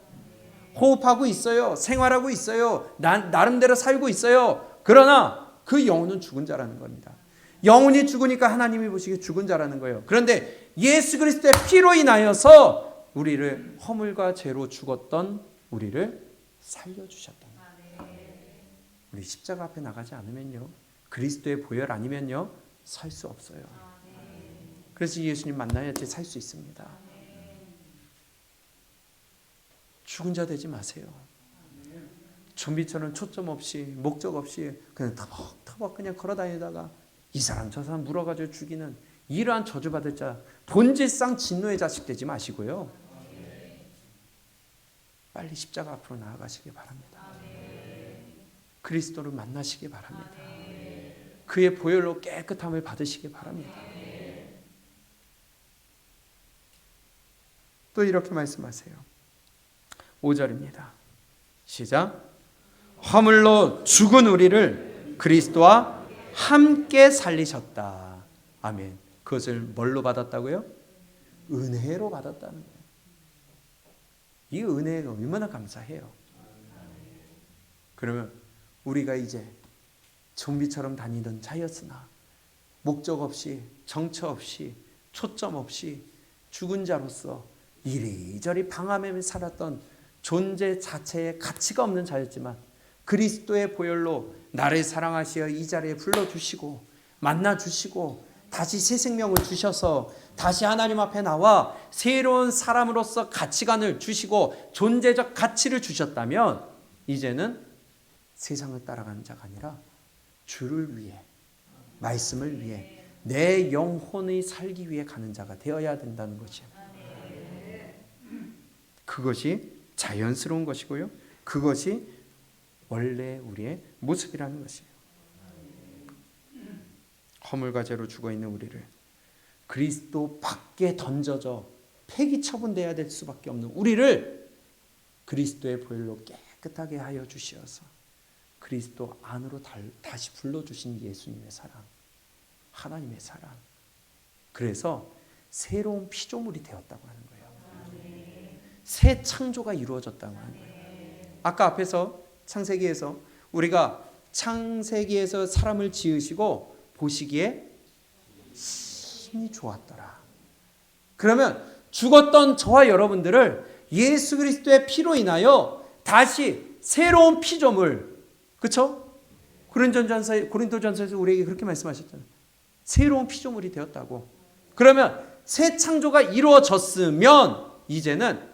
호흡하고 있어요. 생활하고 있어요. 나름대로 살고 있어요. 그러나 그 영혼은 죽은 자라는 겁니다. 영혼이 죽으니까 하나님이 보시기에 죽은 자라는 거예요. 그런데 예수 그리스도의 피로 인하여서 우리를 허물과 죄로 죽었던 우리를 살려주셨다. 우리 십자가 앞에 나가지 않으면요, 그리스도의 보혈 아니면요 살 수 없어요. 그래서 예수님 만나야지 살 수 있습니다. 죽은 자 되지 마세요. 좀비처럼 초점 없이 목적 없이 그냥 터벅터벅 그냥 걸어다니다가 이 사람 저 사람 물어가지고 죽이는 이러한 저주받을 자, 본질상 진노의 자식 되지 마시고요. 빨리 십자가 앞으로 나아가시기 바랍니다. 그리스도를 만나시기 바랍니다. 그의 보혈로 깨끗함을 받으시기 바랍니다. 또 이렇게 말씀하세요. 5절입니다. 시작. 허물로 죽은 우리를 그리스도와 함께 살리셨다. 아멘. 그것을 뭘로 받았다고요? 은혜로 받았다는 거예요. 이 은혜가 얼마나 감사해요. 그러면 우리가 이제 좀비처럼 다니던 자였으나 목적 없이 정처 없이 초점 없이 죽은 자로서 이리저리 방황하며 살았던 존재 자체에 가치가 없는 자였지만 그리스도의 보혈로 나를 사랑하시어 이 자리에 불러주시고 만나주시고 다시 새 생명을 주셔서 다시 하나님 앞에 나와 새로운 사람으로서 가치관을 주시고 존재적 가치를 주셨다면 이제는 세상을 따라가는 자가 아니라 주를 위해, 말씀을 위해, 내 영혼이 살기 위해 가는 자가 되어야 된다는 것이에요. 그것이 자연스러운 것이고요. 그것이 원래 우리의 모습이라는 것이에요. 허물과 죄로 죽어있는 우리를 그리스도 밖에 던져져 폐기 처분돼야 될 수밖에 없는 우리를 그리스도의 보혈로 깨끗하게 하여 주시어서 그리스도 안으로 다시 불러주신 예수님의 사랑, 하나님의 사랑. 그래서 새로운 피조물이 되었다고 하는 거예요. 새 창조가 이루어졌다고 하는 거예요. 아까 앞에서 창세기에서 우리가 창세기에서 사람을 지으시고 보시기에 심히 좋았더라. 그러면 죽었던 저와 여러분들을 예수 그리스도의 피로 인하여 다시 새로운 피조물, 그렇죠? 고린도전서에서 우리에게 그렇게 말씀하셨잖아요. 새로운 피조물이 되었다고. 그러면 새 창조가 이루어졌으면 이제는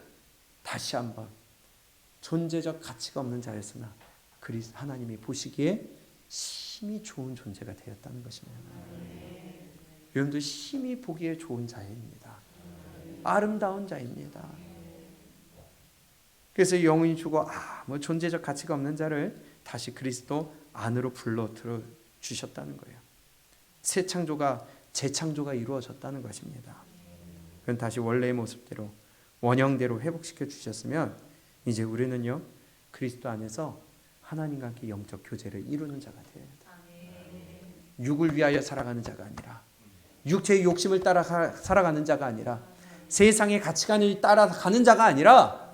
다시 한번 존재적 가치가 없는 자였으나 하나님이 보시기에 심히 좋은 존재가 되었다는 것입니다. 여러분들 심히 보기에 좋은 자입니다. 아름다운 자입니다. 그래서 영원히 죽어 존재적 가치가 없는 자를 다시 그리스도 안으로 불러 들어 주셨다는 거예요. 새 창조가 재창조가 이루어졌다는 것입니다. 그럼 다시 원래의 모습대로 원형대로 회복시켜 주셨으면 이제 우리는요 그리스도 안에서 하나님과 함께 영적 교제를 이루는 자가 되어야 돼요. 육을 위하여 살아가는 자가 아니라 육체의 욕심을 따라 살아가는 자가 아니라 세상의 가치관을 따라가는 자가 아니라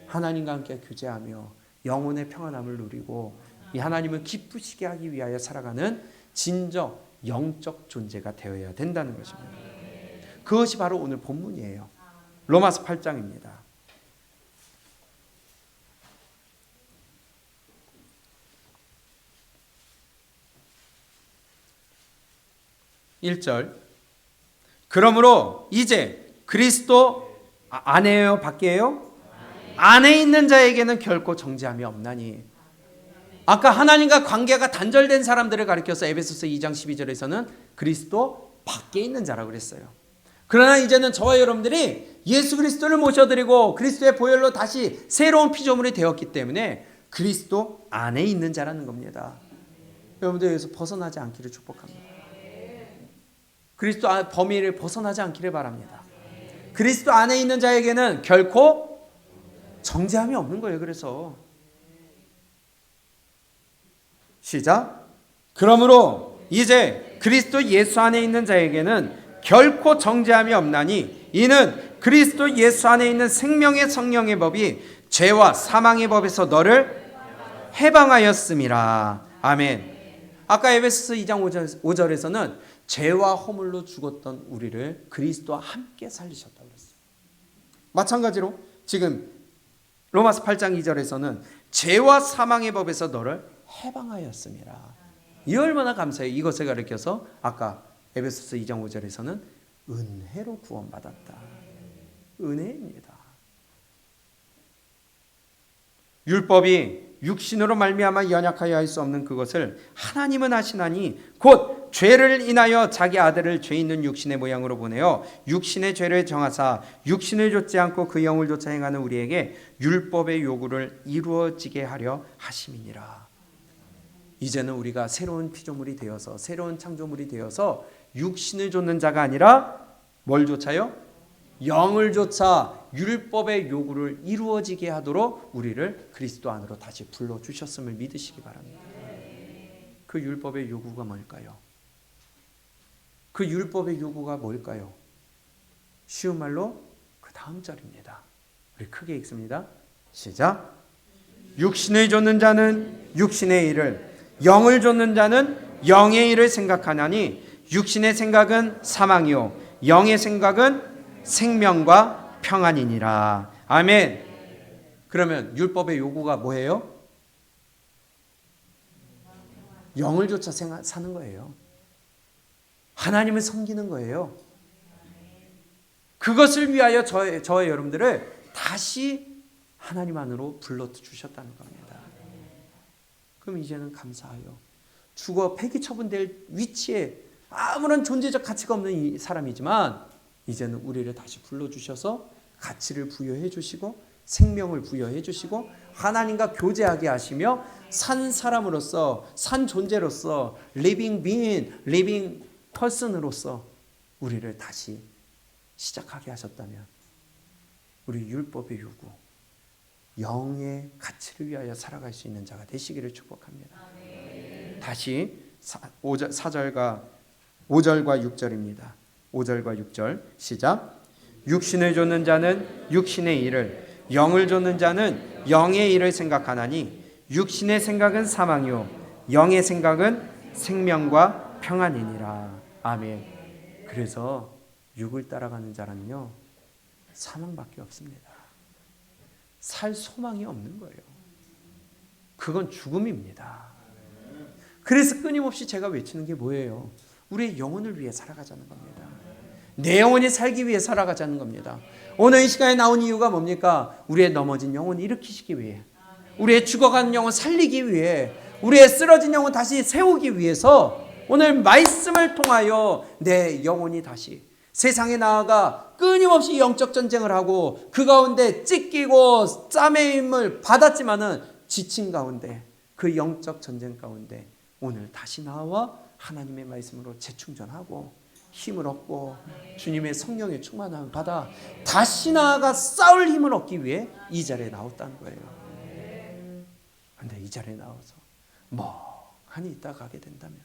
하나님과 함께 교제하며 영혼의 평안함을 누리고 이 하나님을 기쁘시게 하기 위하여 살아가는 진정 영적 존재가 되어야 된다는 것입니다. 그것이 바로 오늘 본문이에요. 로마서 8장입니다. 1절. 그러므로 이제 그리스도 안에요, 밖에요? 안에 있는 자에게는 결코 정죄함이 없나니. 아까 하나님과 관계가 단절된 사람들을 가리켜서 에베소서 2장 12절에서는 그리스도 밖에 있는 자라고 그랬어요. 그러나 이제는 저와 여러분들이 예수 그리스도를 모셔드리고 그리스도의 보혈로 다시 새로운 피조물이 되었기 때문에 그리스도 안에 있는 자라는 겁니다. 여러분들 여기서 벗어나지 않기를 축복합니다. 그리스도 범위를 벗어나지 않기를 바랍니다. 그리스도 안에 있는 자에게는 결코 정죄함이 없는 거예요. 그래서 시작. 그러므로 이제 그리스도 예수 안에 있는 자에게는 결코 정죄함이 없나니 이는 그리스도 예수 안에 있는 생명의 성령의 법이 죄와 사망의 법에서 너를 해방하였음이라. 아멘. 아까 에베소서 2장 5절에서는 죄와 허물로 죽었던 우리를 그리스도와 함께 살리셨다고 그랬어요. 마찬가지로 지금 로마서 8장 2절에서는 죄와 사망의 법에서 너를 해방하였음이라. 이 얼마나 감사해요. 이것을 가리켜서 아까 에베소서 2장 5절에서는 은혜로 구원받았다. 은혜입니다. 율법이 육신으로 말미암아 연약하여 할 수 없는 그것을 하나님은 하시나니 곧 죄를 인하여 자기 아들을 죄 있는 육신의 모양으로 보내어 육신의 죄를 정하사 육신을 좇지 않고 그 영을 좇아 행하는 우리에게 율법의 요구를 이루어지게 하려 하심이니라. 이제는 우리가 새로운 피조물이 되어서 새로운 창조물이 되어서 육신을 좇는 자가 아니라 뭘 좇아요? 영을 좇아 율법의 요구를 이루어지게 하도록 우리를 그리스도 안으로 다시 불러주셨음을 믿으시기 바랍니다. 그 율법의 요구가 뭘까요? 그 율법의 요구가 뭘까요? 쉬운 말로 그 다음 절입니다. 우리 크게 읽습니다. 시작. 육신을 좇는 자는 육신의 일을, 영을 좇는 자는 영의 일을 생각하나니 육신의 생각은 사망이요 영의 생각은 생명과 평안이니라. 아멘. 그러면 율법의 요구가 뭐예요? 영을 좇아 사는 거예요. 하나님을 섬기는 거예요. 그것을 위하여 저와 여러분들을 다시 하나님 안으로 불러주셨다는 겁니다. 그럼 이제는 감사하여 죽어 폐기 처분될 위치에 아무런 존재적 가치가 없는 이 사람이지만 이제는 우리를 다시 불러주셔서 가치를 부여해 주시고 생명을 부여해 주시고 하나님과 교제하게 하시며 산 사람으로서 산 존재로서 living being, living person으로서 우리를 다시 시작하게 하셨다면 우리 율법의 요구, 영의 가치를 위하여 살아갈 수 있는 자가 되시기를 축복합니다. 다시 4절과 5절과 6절입니다. 5절과 6절 시작. 육신을 좇는 자는 육신의 일을, 영을 좇는 자는 영의 일을 생각하나니 육신의 생각은 사망이요 영의 생각은 생명과 평안이니라. 아멘. 그래서 육을 따라가는 자는요 사망밖에 없습니다. 살 소망이 없는 거예요. 그건 죽음입니다. 그래서 끊임없이 제가 외치는 게 뭐예요? 우리의 영혼을 위해 살아가자는 겁니다. 내 영혼이 살기 위해 살아가자는 겁니다. 오늘 이 시간에 나온 이유가 뭡니까? 우리의 넘어진 영혼을 일으키시기 위해, 우리의 죽어가는 영혼 살리기 위해, 우리의 쓰러진 영혼 다시 세우기 위해서 오늘 말씀을 통하여 내 영혼이 다시 세상에 나아가 끊임없이 영적 전쟁을 하고 그 가운데 찢기고 싸매임을 받았지만은 지친 가운데, 그 영적 전쟁 가운데 오늘 다시 나와 하나님의 말씀으로 재충전하고 힘을 얻고 주님의 성령의 충만함을 받아 다시 나아가 싸울 힘을 얻기 위해 이 자리에 나왔다는 거예요. 그런데 이 자리에 나와서 멍하니 있다 가게 된다면,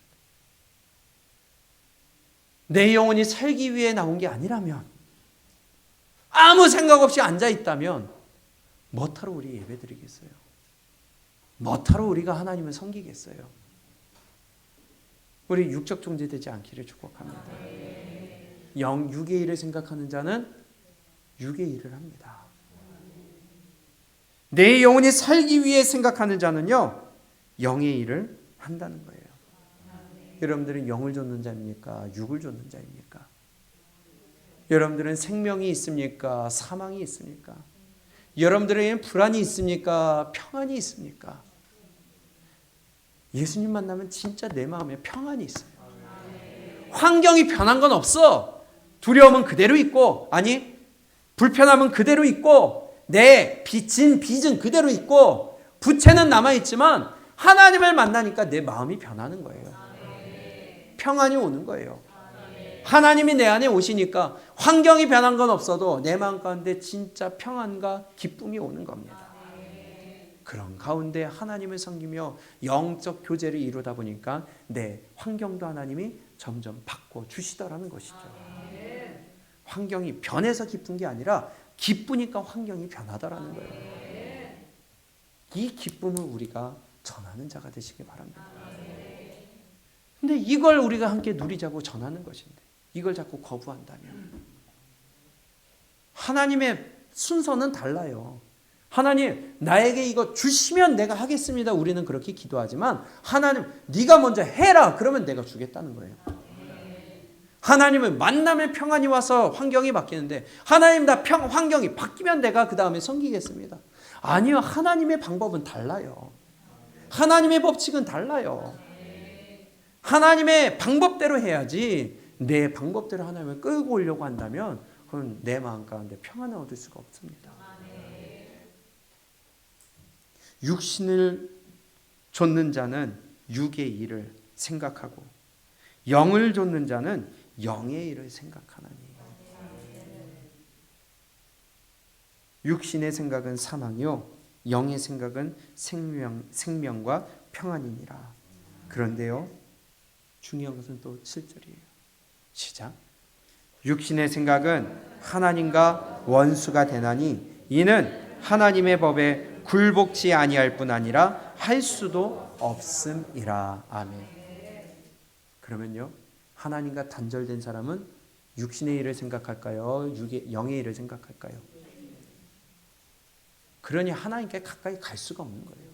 내 영혼이 살기 위해 나온 게 아니라면, 아무 생각 없이 앉아있다면 뭐하러 우리 예배드리겠어요? 뭐하러 우리가 하나님을 섬기겠어요? 우리 육적 존재되지 않기를 축복합니다. 육의 일을 생각하는 자는 육의 일을 합니다. 내 영혼이 살기 위해 생각하는 자는요 영의 일을 한다는 거예요. 여러분들은 영을 좇는 자입니까? 육을 좇는 자입니까? 여러분들은 생명이 있습니까? 사망이 있습니까? 여러분들에게는 불안이 있습니까? 평안이 있습니까? 예수님 만나면 진짜 내 마음에 평안이 있어요. 환경이 변한 건 없어. 두려움은 그대로 있고, 아니 불편함은 그대로 있고, 내 빚은 그대로 있고, 부채는 남아있지만 하나님을 만나니까 내 마음이 변하는 거예요. 평안이 오는 거예요. 하나님이 내 안에 오시니까 환경이 변한 건 없어도 내 마음 가운데 진짜 평안과 기쁨이 오는 겁니다. 그런 가운데 하나님을 섬기며 영적 교제를 이루다 보니까 내 환경도 하나님이 점점 바꿔주시더라는 것이죠. 환경이 변해서 기쁜 게 아니라 기쁘니까 환경이 변하더라는 거예요. 이 기쁨을 우리가 전하는 자가 되시기 바랍니다. 근데 이걸 우리가 함께 누리자고 전하는 것인데 이걸 자꾸 거부한다면, 하나님의 순서는 달라요. 하나님 나에게 이거 주시면 내가 하겠습니다. 우리는 그렇게 기도하지만 하나님 네가 먼저 해라. 그러면 내가 주겠다는 거예요. 하나님을 만나면 평안이 와서 환경이 바뀌는데, 하나님 나 환경이 바뀌면 내가 그 다음에 섬기겠습니다. 아니요. 하나님의 방법은 달라요. 하나님의 법칙은 달라요. 하나님의 방법대로 해야지 내 방법대로 하나님을 끌고 오려고 한다면 그건 내 마음 가운데 평안을 얻을 수가 없습니다. 육신을 좇는 자는 육의 일을 생각하고 영을 좇는 자는 영의 일을 생각하나니. 육신의 생각은 사망이요 영의 생각은 생명과 평안이니라. 그런데요 중요한 것은 또 7절이에요. 시작. 육신의 생각은 하나님과 원수가 되나니 이는 하나님의 법에 굴복지 아니할 뿐 아니라 할 수도 없음이라. 아멘. 그러면요 하나님과 단절된 사람은 육신의 일을 생각할까요? 영의 일을 생각할까요? 그러니 하나님께 가까이 갈 수가 없는 거예요.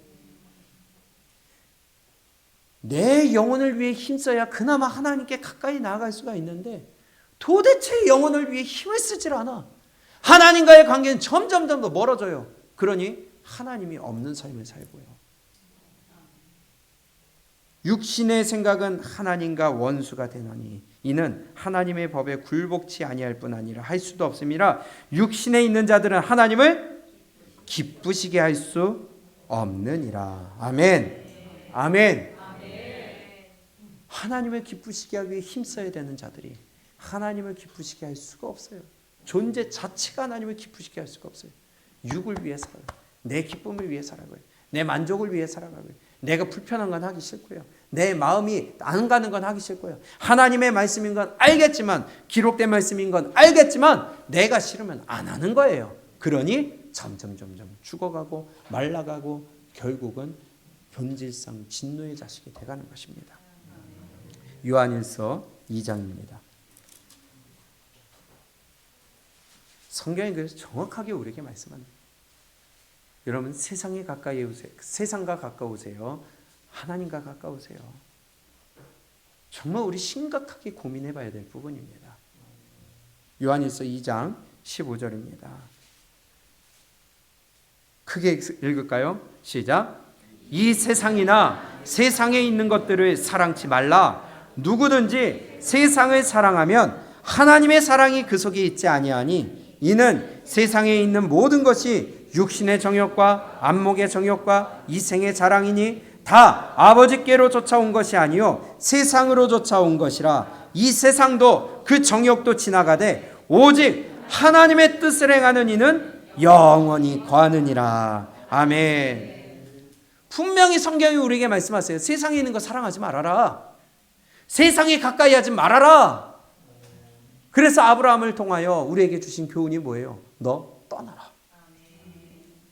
내 영혼을 위해 힘써야 그나마 하나님께 가까이 나아갈 수가 있는데 도대체 영혼을 위해 힘을 쓰질 않아. 하나님과의 관계는 점점 더 멀어져요. 그러니 하나님이 없는 삶을 살고요. 육신의 생각은 하나님과 원수가 되나니 이는 하나님의 법에 굴복치 아니할 뿐 아니라 할 수도 없음이라. 육신에 있는 자들은 하나님을 기쁘시게 할 수 없느니라. 아멘. 아멘. 하나님을 기쁘시게 하기 위해 힘써야 되는 자들이 하나님을 기쁘시게 할 수가 없어요. 존재 자체가 하나님을 기쁘시게 할 수가 없어요. 육을 위해 살아요. 내 기쁨을 위해 살아가고요. 내 만족을 위해 살아가고요. 내가 불편한 건 하기 싫고요. 내 마음이 안 가는 건 하기 싫고요. 하나님의 말씀인 건 알겠지만, 기록된 말씀인 건 알겠지만 내가 싫으면 안 하는 거예요. 그러니 점점 죽어가고 말라가고 결국은 본질상 진노의 자식이 돼가는 것입니다. 요한일서 2장입니다. 성경이 그래서 정확하게 우리에게 말씀합니다. 여러분, 세상에 가까이 오세요. 세상과 가까우세요. 하나님과 가까우세요. 정말 우리 심각하게 고민해 봐야 될 부분입니다. 요한일서 2장 15절입니다. 크게 읽을까요? 시작. 이 세상이나 세상에 있는 것들을 사랑치 말라. 누구든지 세상을 사랑하면 하나님의 사랑이 그 속에 있지 아니하니 이는 세상에 있는 모든 것이 육신의 정욕과 안목의 정욕과 이생의 자랑이니 다 아버지께로 쫓아온 것이 아니요 세상으로 쫓아온 것이라. 이 세상도 그 정욕도 지나가되 오직 하나님의 뜻을 행하는 이는 영원히 거하느니라. 아멘. 분명히 성경이 우리에게 말씀하세요. 세상에 있는 거 사랑하지 말아라. 세상에 가까이 하지 말아라. 그래서 아브라함을 통하여 우리에게 주신 교훈이 뭐예요? 너 떠나라.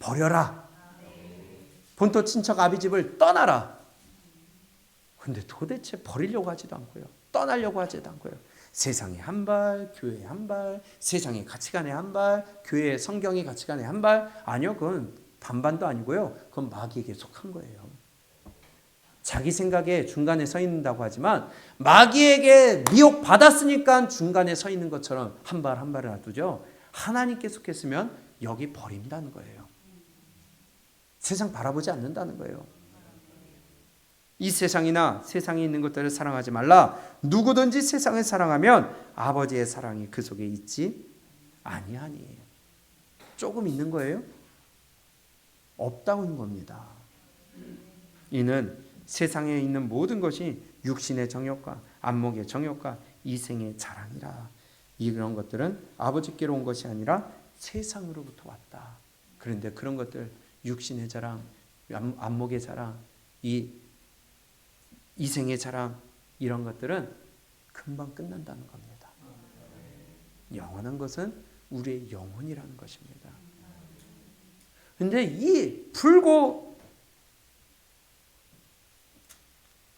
버려라. 본토 친척 아비집을 떠나라. 근데 도대체 버리려고 하지도 않고요. 떠나려고 하지도 않고요. 세상에 한 발, 교회에 한 발, 세상의 가치관에 한 발, 교회의 성경의 가치관에 한 발. 아니요, 그건 반반도 아니고요. 그건 마귀에게 속한 거예요. 자기 생각에 중간에 서 있는다고 하지만 마귀에게 미혹 받았으니까 중간에 서 있는 것처럼 한 발 한 발을 놔두죠. 하나님께 속했으면 여기 버린다는 거예요. 세상 바라보지 않는다는 거예요. 이 세상이나 세상에 있는 것들을 사랑하지 말라. 누구든지 세상을 사랑하면 아버지의 사랑이 그 속에 있지 아니하니. 조금 있는 거예요? 없다는 겁니다. 이는 세상에 있는 모든 것이 육신의 정욕과 안목의 정욕과 이생의 자랑이라. 이런 것들은 아버지께로 온 것이 아니라 세상으로부터 왔다. 그런데 그런 것들, 육신의 자랑, 안목의 자랑, 이생의 자랑, 이런 것들은 금방 끝난다는 겁니다. 영원한 것은 우리의 영혼이라는 것입니다. 그런데 이 불고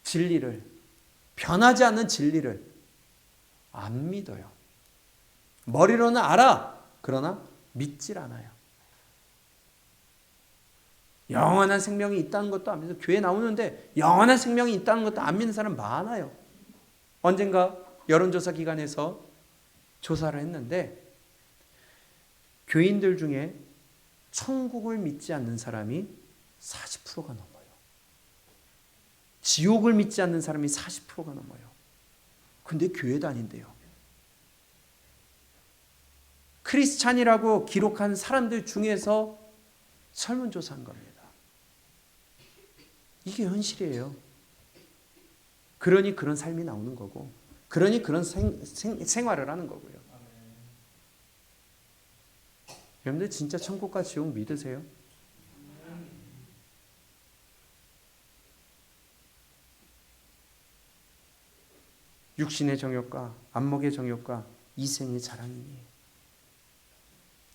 진리를, 변하지 않는 진리를 안 믿어요. 머리로는 알아. 그러나 믿질 않아요. 영원한 생명이 있다는 것도 안 믿어요. 교회 나오는데 영원한 생명이 있다는 것도 안 믿는 사람 많아요. 언젠가 여론조사 기관에서 조사를 했는데 교인들 중에 천국을 믿지 않는 사람이 40%가 넘어요. 지옥을 믿지 않는 사람이 40%가 넘어요. 근데 교회 다닌대요. 크리스찬이라고 기록한 사람들 중에서 설문조사한 겁니다. 이게 현실이에요. 그러니 그런 삶이 나오는 거고, 그러니 그런 생활을 하는 거고요. 여러분들 진짜 천국과 지옥 믿으세요? 육신의 정욕과 안목의 정욕과 이생의 자랑이니.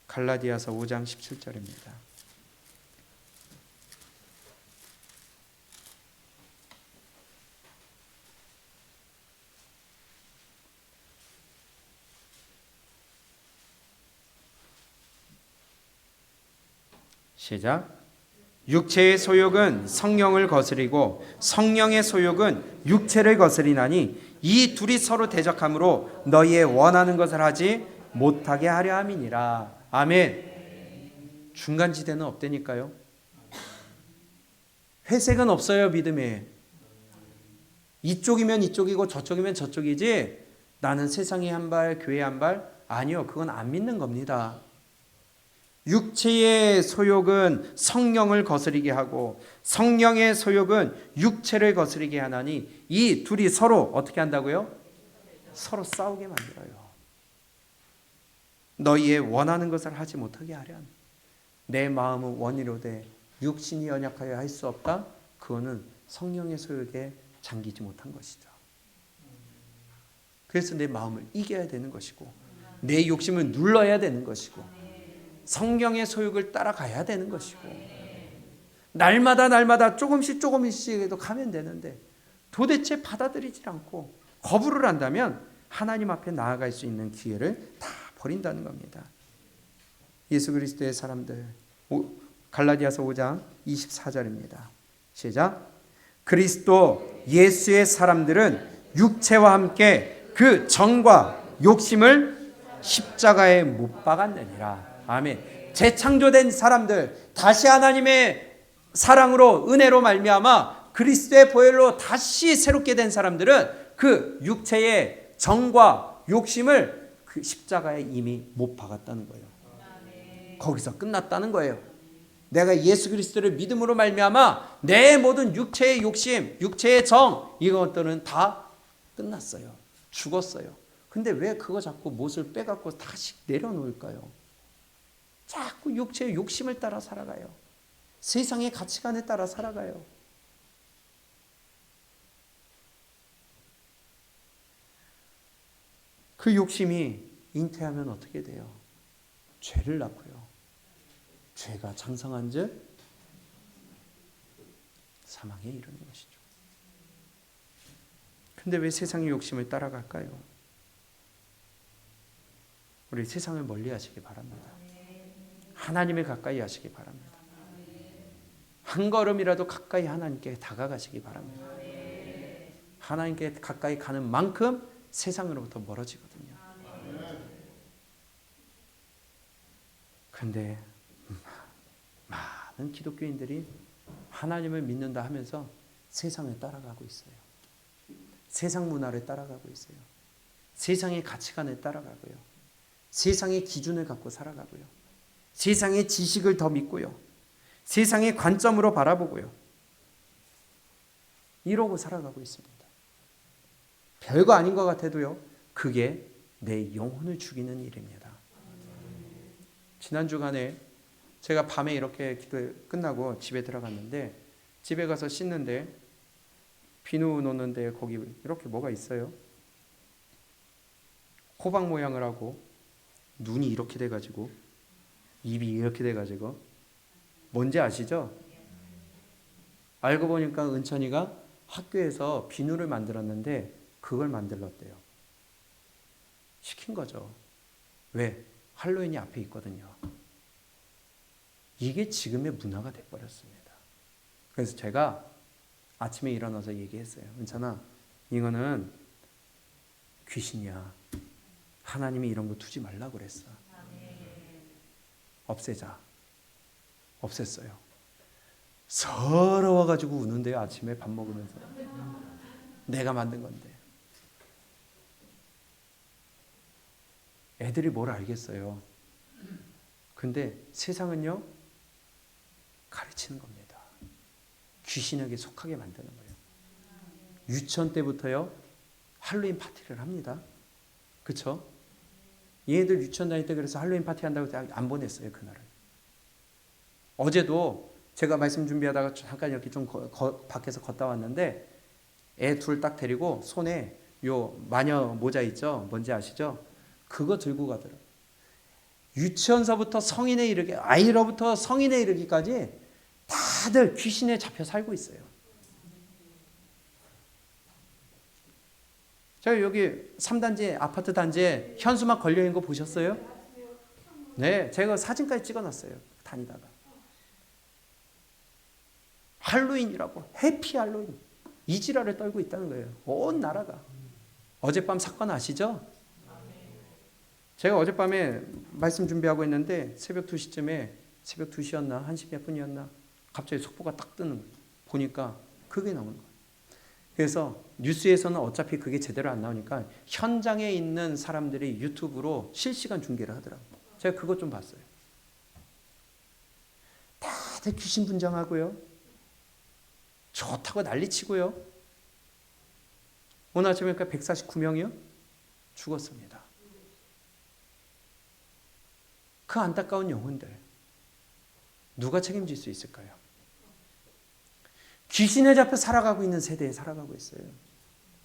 갈라디아서 5장 17절입니다. 시작. 육체의 소욕은 성령을 거스리고 성령의 소욕은 육체를 거스리나니 이 둘이 서로 대적함으로 너희의 원하는 것을 하지 못하게 하려 함이니라. 아멘. 중간지대는 없다니까요. 회색은 없어요. 믿음에. 이쪽이면 이쪽이고 저쪽이면 저쪽이지 나는 세상에 한 발, 교회에 한 발. 아니요. 그건 안 믿는 겁니다. 육체의 소욕은 성령을 거스리게 하고 성령의 소욕은 육체를 거스리게 하나니 이 둘이 서로 어떻게 한다고요? 서로 싸우게 만들어요. 너희의 원하는 것을 하지 못하게 하련. 내 마음은 원이로되 육신이 연약하여 할 수 없다. 그거는 성령의 소욕에 잠기지 못한 것이죠. 그래서 내 마음을 이겨야 되는 것이고 내 욕심을 눌러야 되는 것이고 성령의 소욕을 따라가야 되는 것이고 날마다 조금씩도 가면 되는데 도대체 받아들이질 않고 거부를 한다면 하나님 앞에 나아갈 수 있는 기회를 다 버린다는 겁니다. 예수 그리스도의 사람들, 갈라디아서 5장 24절입니다. 시작. 그리스도 예수의 사람들은 육체와 함께 그 정과 욕심을 십자가에 못 박았느니라. 아멘. 재창조된 사람들, 다시 하나님의 사랑으로 은혜로 말미암아 그리스도의 보혈로 다시 새롭게 된 사람들은 그 육체의 정과 욕심을 그 십자가에 이미 못 박았다는 거예요. 거기서 끝났다는 거예요. 내가 예수 그리스도를 믿음으로 말미암아 내 모든 육체의 욕심, 육체의 정 이것들은 다 끝났어요. 죽었어요. 근데 왜 그거 자꾸 못을 빼갖고 다시 내려놓을까요? 자꾸 육체의 욕심을 따라 살아가요. 세상의 가치관에 따라 살아가요. 그 욕심이 잉태하면 어떻게 돼요? 죄를 낳고요. 죄가 장성한 즉 사망에 이르는 것이죠. 근데 왜 세상의 욕심을 따라갈까요? 우리 세상을 멀리 하시기 바랍니다. 하나님을 가까이 하시기 바랍니다. 한 걸음이라도 가까이 하나님께 다가가시기 바랍니다. 하나님께 가까이 가는 만큼 세상으로부터 멀어지거든요. 그런데 많은 기독교인들이 하나님을 믿는다 하면서 세상을 따라가고 있어요. 세상 문화를 따라가고 있어요. 세상의 가치관을 따라가고요. 세상의 기준을 갖고 살아가고요. 세상의 지식을 더 믿고요. 세상의 관점으로 바라보고요. 이러고 살아가고 있습니다. 별거 아닌 것 같아도요. 그게 내 영혼을 죽이는 일입니다. 지난 주간에 제가 밤에 이렇게 기도 끝나고 집에 들어갔는데 집에 가서 씻는데 비누 놓는데 거기 이렇게 뭐가 있어요. 호박 모양을 하고 눈이 이렇게 돼가지고 입이 이렇게 돼가지고 뭔지 아시죠? 알고 보니까 은천이가 학교에서 비누를 만들었는데 그걸 만들었대요. 시킨 거죠. 왜? 할로윈이 앞에 있거든요. 이게 지금의 문화가 돼버렸습니다. 그래서 제가 아침에 일어나서 얘기했어요. 은찬아, 이거는 귀신이야. 하나님이 이런 거 두지 말라고 그랬어. 없애자. 없앴어요. 서러워가지고 우는데요. 아침에 밥 먹으면서. 내가 만든 건데. 애들이 뭘 알겠어요. 근데 세상은요. 가르치는 겁니다. 귀신에게 속하게 만드는 거예요. 유치원 때부터요. 할로윈 파티를 합니다. 그렇죠? 얘들 유치원 다닐 때 그래서 할로윈 파티 한다고 안 보냈어요. 그날은. 어제도 제가 말씀 준비하다가 잠깐 이렇게 좀 밖에서 걷다 왔는데 애 둘 딱 데리고 손에 요 마녀 모자 있죠? 뭔지 아시죠? 그거 들고 가더라고요. 유치원서부터 성인에 이르기, 아이로부터 성인에 이르기까지 다들 귀신에 잡혀 살고 있어요. 제가 여기 3단지 아파트 단지에 현수막 걸려있는 거 보셨어요? 네, 제가 사진까지 찍어놨어요. 다니다가. 할로윈이라고, 해피 할로윈. 이 지랄을 떨고 있다는 거예요. 온 나라가. 어젯밤 사건 아시죠? 제가 어젯밤에 말씀 준비하고 있는데 새벽 2시쯤에 새벽 2시였나 1시 몇 분이었나 갑자기 속보가 딱 뜨는 거예요. 보니까 그게 나오는 거예요. 그래서 뉴스에서는 어차피 그게 제대로 안 나오니까 현장에 있는 사람들이 유튜브로 실시간 중계를 하더라고요. 제가 그것 좀 봤어요. 다들 귀신 분장하고요. 좋다고 난리치고요. 오늘 아침에 149명이요? 죽었습니다. 그 안타까운 영혼들. 누가 책임질 수 있을까요? 귀신에 잡혀 살아가고 있는 세대에 살아가고 있어요.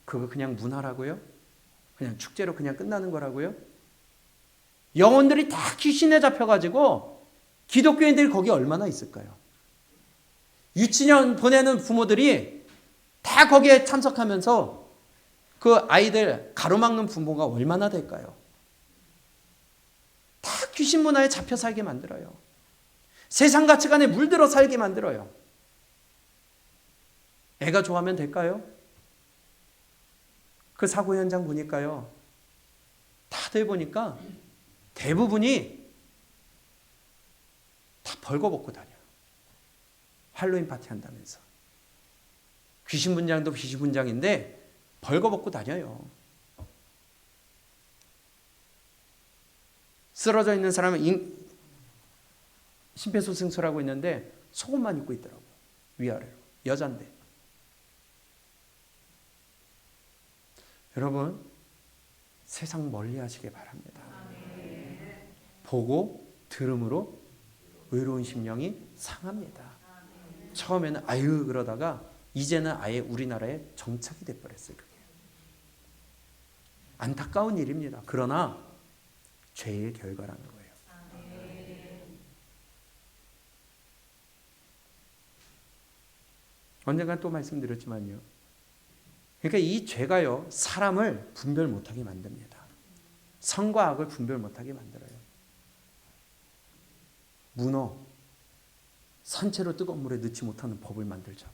그거 그냥 문화라고요? 그냥 축제로 그냥 끝나는 거라고요? 영혼들이 다 귀신에 잡혀가지고 기독교인들이 거기 얼마나 있을까요? 유치원 보내는 부모들이 다 거기에 참석하면서 그 아이들 가로막는 부모가 얼마나 될까요? 다 귀신 문화에 잡혀 살게 만들어요. 세상 가치관에 물들어 살게 만들어요. 애가 좋아하면 될까요? 그 사고 현장 보니까요. 다들 보니까 대부분이 다 벌거벗고 다녀요. 할로윈 파티 한다면서. 귀신 분장도 귀신 분장인데 벌거벗고 다녀요. 쓰러져 있는 사람은 심폐소생술하고 있는데 속옷만 입고 있더라고요. 위아래로. 여잔데. 여러분, 세상 멀리 하시기 바랍니다. 보고 들음으로 의로운 심령이 상합니다. 처음에는 아유 그러다가 이제는 아예 우리나라에 정착이 돼버렸어요. 그게. 안타까운 일입니다. 그러나 죄의 결과라는 거예요. 언젠가 또 말씀드렸지만요. 그러니까 이 죄가요, 사람을 분별 못하게 만듭니다. 선과 악을 분별 못하게 만들어요. 문어, 산채로 뜨거운 물에 넣지 못하는 법을 만들자고.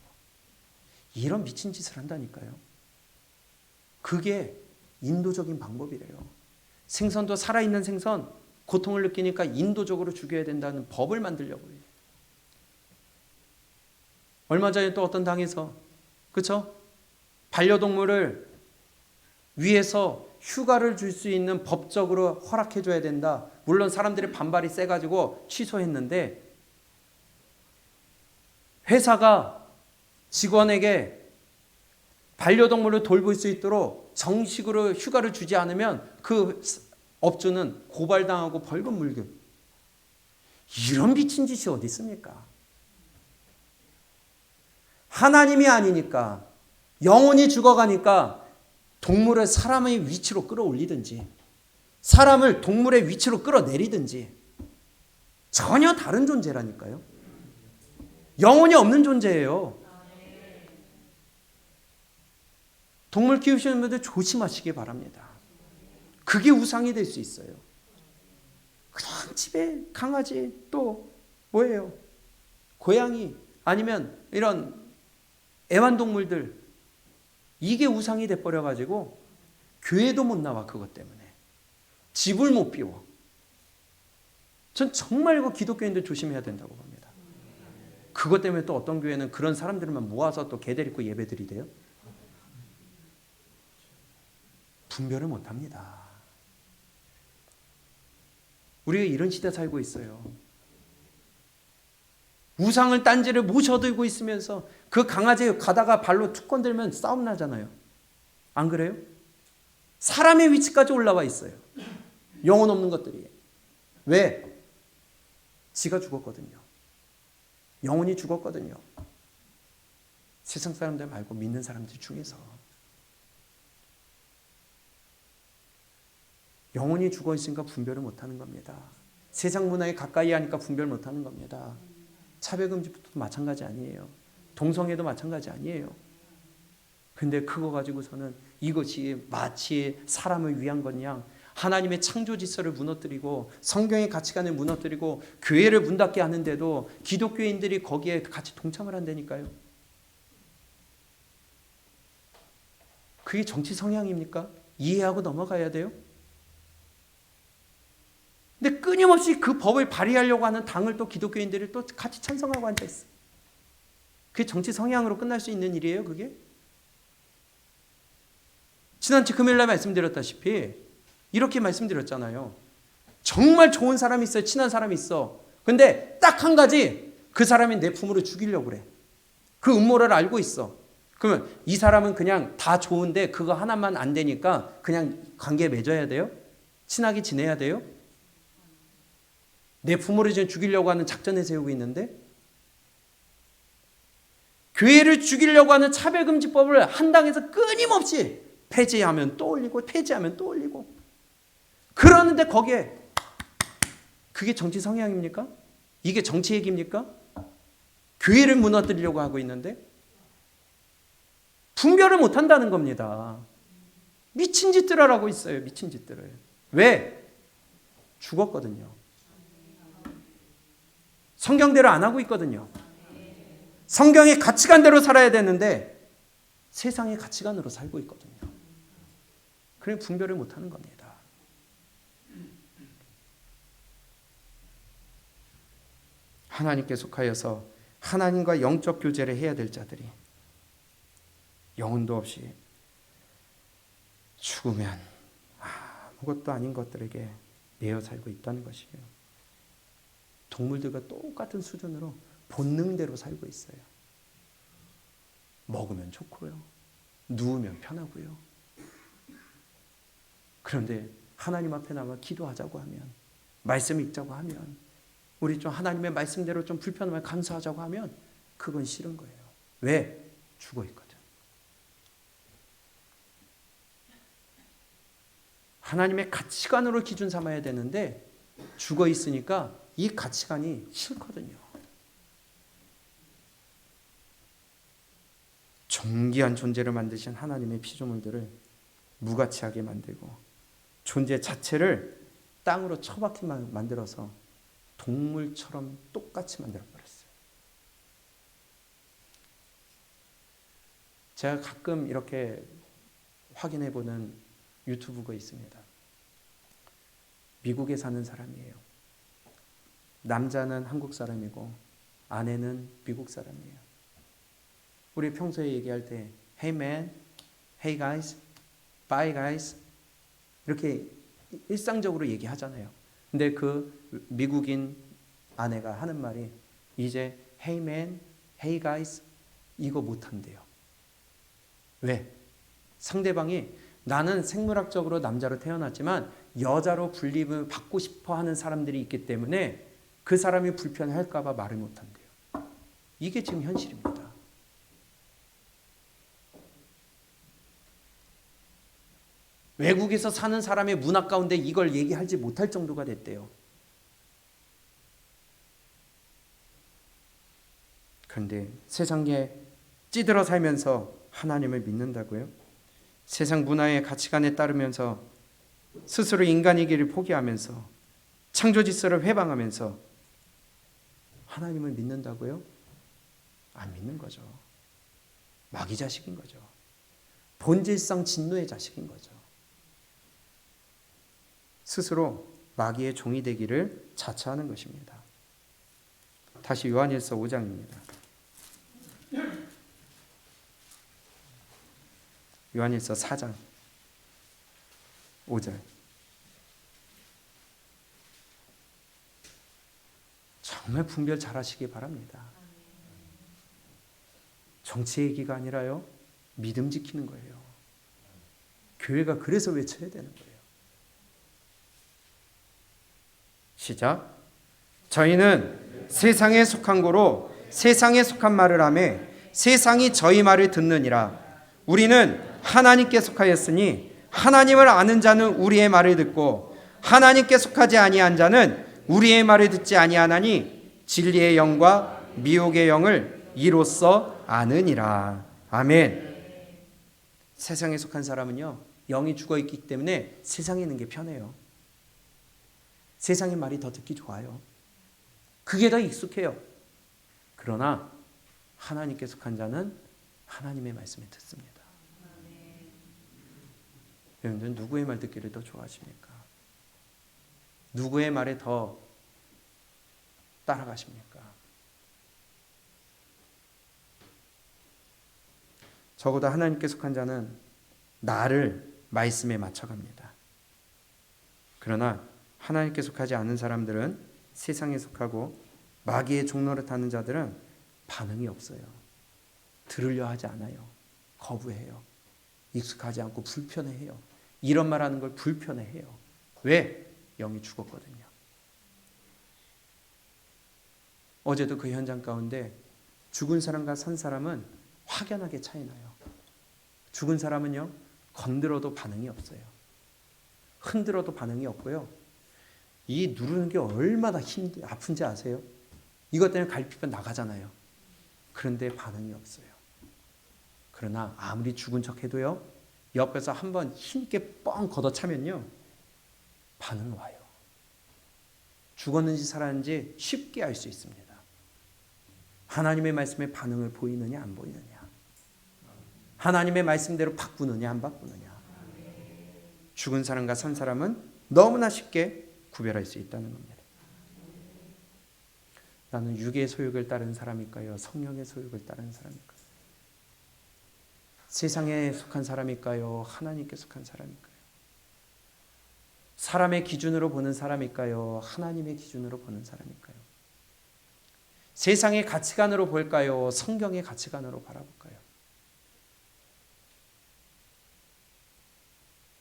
이런 미친 짓을 한다니까요. 그게 인도적인 방법이래요. 생선도 살아있는 생선, 고통을 느끼니까 인도적으로 죽여야 된다는 법을 만들려고 해요. 얼마 전에 또 어떤 당에서, 그렇죠? 반려동물을 위해서 휴가를 줄 수 있는 법적으로 허락해 줘야 된다. 물론 사람들의 반발이 세가지고 취소했는데 회사가 직원에게 반려동물을 돌볼 수 있도록 정식으로 휴가를 주지 않으면 그 업주는 고발당하고 벌금 물게. 이런 미친 짓이 어디 있습니까? 하나님이 아니니까 영혼이 죽어가니까 동물을 사람의 위치로 끌어올리든지 사람을 동물의 위치로 끌어내리든지 전혀 다른 존재라니까요. 영혼이 없는 존재예요. 동물 키우시는 분들 조심하시기 바랍니다. 그게 우상이 될 수 있어요. 그냥 집에 강아지 또 뭐예요? 고양이 아니면 이런 애완동물들 이게 우상이 돼버려가지고 교회도 못 나와. 그것 때문에 집을 못 비워. 전 정말 이거 기독교인들 조심해야 된다고 봅니다. 그것 때문에 또 어떤 교회는 그런 사람들만 모아서 또 개 데리고 예배 드리대요. 분별을 못합니다. 우리가 이런 시대 살고 있어요. 우상을 딴지를 모셔들고 있으면서 그 강아지 가다가 발로 툭 건들면 싸움 나잖아요. 안 그래요? 사람의 위치까지 올라와 있어요. 영혼 없는 것들이. 왜? 지가 죽었거든요. 영혼이 죽었거든요. 세상 사람들 말고 믿는 사람들 중에서. 영혼이 죽어 있으니까 분별을 못하는 겁니다. 세상 문화에 가까이 하니까 분별 못하는 겁니다. 차별금지부터 마찬가지 아니에요. 동성애도 마찬가지 아니에요. 근데 그거 가지고서는 이것이 마치 사람을 위한 것냥 하나님의 창조 질서를 무너뜨리고 성경의 가치관을 무너뜨리고 교회를 문 닫게 하는데도 기독교인들이 거기에 같이 동참을 한다니까요. 그게 정치 성향입니까? 이해하고 넘어가야 돼요. 근데 끊임없이 그 법을 발의하려고 하는 당을 또 기독교인들이 또 같이 찬성하고 앉아있어요. 그게 정치 성향으로 끝날 수 있는 일이에요, 그게? 지난주 금요일날 말씀드렸다시피 이렇게 말씀드렸잖아요. 정말 좋은 사람이 있어요. 친한 사람이 있어. 근데 딱 한 가지 그 사람이 내 품으로 죽이려고 그래. 그 음모를 알고 있어. 그러면 이 사람은 그냥 다 좋은데 그거 하나만 안 되니까 그냥 관계 맺어야 돼요? 친하게 지내야 돼요? 내 부모를 지금 죽이려고 하는 작전을 세우고 있는데 교회를 죽이려고 하는 차별금지법을 한 당에서 끊임없이 폐지하면 또 올리고 폐지하면 또 올리고 그러는데 거기에 그게 정치 성향입니까? 이게 정치 얘기입니까? 교회를 무너뜨리려고 하고 있는데 분별을 못한다는 겁니다. 미친 짓들을 하고 있어요. 미친 짓들을. 왜? 죽었거든요. 성경대로 안 하고 있거든요. 성경의 가치관대로 살아야 되는데 세상의 가치관으로 살고 있거든요. 그래 분별을 못하는 겁니다. 하나님께 속하여서 하나님과 영적 교제를 해야 될 자들이 영혼도 없이 죽으면 아무것도 아닌 것들에게 매여 살고 있다는 것이에요. 동물들과 똑같은 수준으로 본능대로 살고 있어요. 먹으면 좋고요. 누우면 편하고요. 그런데 하나님 앞에 나가 기도하자고 하면, 말씀 읽자고 하면, 우리 좀 하나님의 말씀대로 좀 불편하면 감사하자고 하면 그건 싫은 거예요. 왜? 죽어 있거든. 하나님의 가치관으로 기준 삼아야 되는데 죽어 있으니까 이 가치관이 싫거든요. 존귀한 존재를 만드신 하나님의 피조물들을 무가치하게 만들고 존재 자체를 땅으로 처박히 만들어서 동물처럼 똑같이 만들어버렸어요. 제가 가끔 이렇게 확인해보는 유튜브가 있습니다. 미국에 사는 사람이에요. 남자는 한국 사람이고 아내는 미국 사람이에요. 우리 평소에 얘기할 때 Hey man, Hey guys, Bye guys 이렇게 일상적으로 얘기하잖아요. 근데 그 미국인 아내가 하는 말이 이제 Hey man, Hey guys 이거 못한대요. 왜? 상대방이 나는 생물학적으로 남자로 태어났지만 여자로 분립을 받고 싶어 하는 사람들이 있기 때문에 그 사람이 불편할까 봐 말을 못한대요. 이게 지금 현실입니다. 외국에서 사는 사람의 문화 가운데 이걸 얘기하지 못할 정도가 됐대요. 그런데 세상에 찌들어 살면서 하나님을 믿는다고요? 세상 문화의 가치관에 따르면서 스스로 인간이기를 포기하면서 창조 질서를 회방하면서 하나님을 믿는다고요? 안 믿는 거죠. 마귀 자식인 거죠. 본질상 진노의 자식인 거죠. 스스로 마귀의 종이 되기를 자처하는 것입니다. 다시 요한일서 5장입니다. 요한일서 4장 5절. 정말 분별 잘 하시기 바랍니다. 정치 얘기가 아니라요. 믿음 지키는 거예요. 교회가 그래서 외쳐야 되는 거예요. 시작. 저희는 세상에 속한 고로 세상에 속한 말을 하며 세상이 저희 말을 듣느니라. 우리는 하나님께 속하였으니 하나님을 아는 자는 우리의 말을 듣고 하나님께 속하지 아니한 자는 우리의 말을 듣지 아니하나니 진리의 영과 미혹의 영을 이로써 아느니라. 아멘. 세상에 속한 사람은요, 영이 죽어 있기 때문에 세상에 있는 게 편해요. 세상의 말이 더 듣기 좋아요. 그게 더 익숙해요. 그러나 하나님께 속한 자는 하나님의 말씀을 듣습니다. 여러분들 누구의 말 듣기를 더 좋아하십니까? 누구의 말에 더 따라가십니까? 적어도 하나님께 속한 자는 나를 말씀에 맞춰갑니다. 그러나 하나님께 속하지 않은 사람들은, 세상에 속하고 마귀의 종노릇 하는 자들은 반응이 없어요. 들으려 하지 않아요. 거부해요. 익숙하지 않고 불편해해요. 이런 말하는 걸 불편해해요. 왜? 영이 죽었거든요. 어제도 그 현장 가운데 죽은 사람과 산 사람은 확연하게 차이 나요. 죽은 사람은요, 건드려도 반응이 없어요. 흔들어도 반응이 없고요. 이 누르는 게 얼마나 아픈지 아세요? 이것 때문에 갈비뼈 나가잖아요. 그런데 반응이 없어요. 그러나 아무리 죽은 척 해도요, 옆에서 한번 힘있게 뻥 걷어차면요, 반응 와요. 죽었는지 살았는지 쉽게 알 수 있습니다. 하나님의 말씀에 반응을 보이느냐 안 보이느냐, 하나님의 말씀대로 바꾸느냐 안 바꾸느냐. 죽은 사람과 산 사람은 너무나 쉽게 구별할 수 있다는 겁니다. 나는 육의 소욕을 따른 사람일까요? 성령의 소욕을 따른 사람일까요? 세상에 속한 사람일까요? 하나님께 속한 사람일까요? 사람의 기준으로 보는 사람일까요? 하나님의 기준으로 보는 사람일까요? 세상의 가치관으로 볼까요? 성경의 가치관으로 바라볼까요?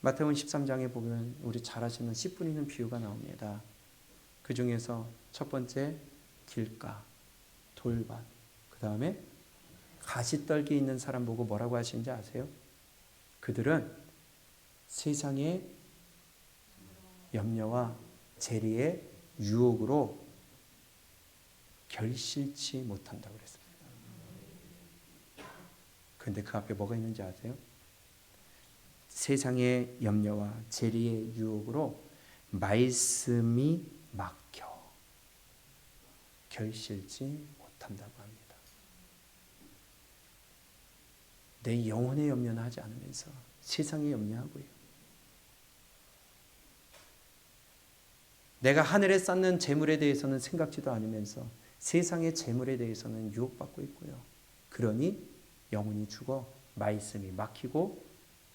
마태복음 13장에 보면 우리 잘 아시는 씨 뿌리는 비유가 나옵니다. 그 중에서 첫 번째 길가, 돌밭, 그 다음에 가시떨기 있는 사람 보고 뭐라고 하시는지 아세요? 그들은 세상의 염려와 재리의 유혹으로 결실치 못한다고 그랬습니다. 그런데 그 앞에 뭐가 있는지 아세요? 세상의 염려와 재리의 유혹으로 말씀이 막혀 결실치 못한다고 합니다. 내 영혼의 염려는 하지 않으면서 세상의 염려하고요. 내가 하늘에 쌓는 재물에 대해서는 생각지도 않으면서 세상의 재물에 대해서는 유혹받고 있고요. 그러니 영혼이 죽어 말씀이 막히고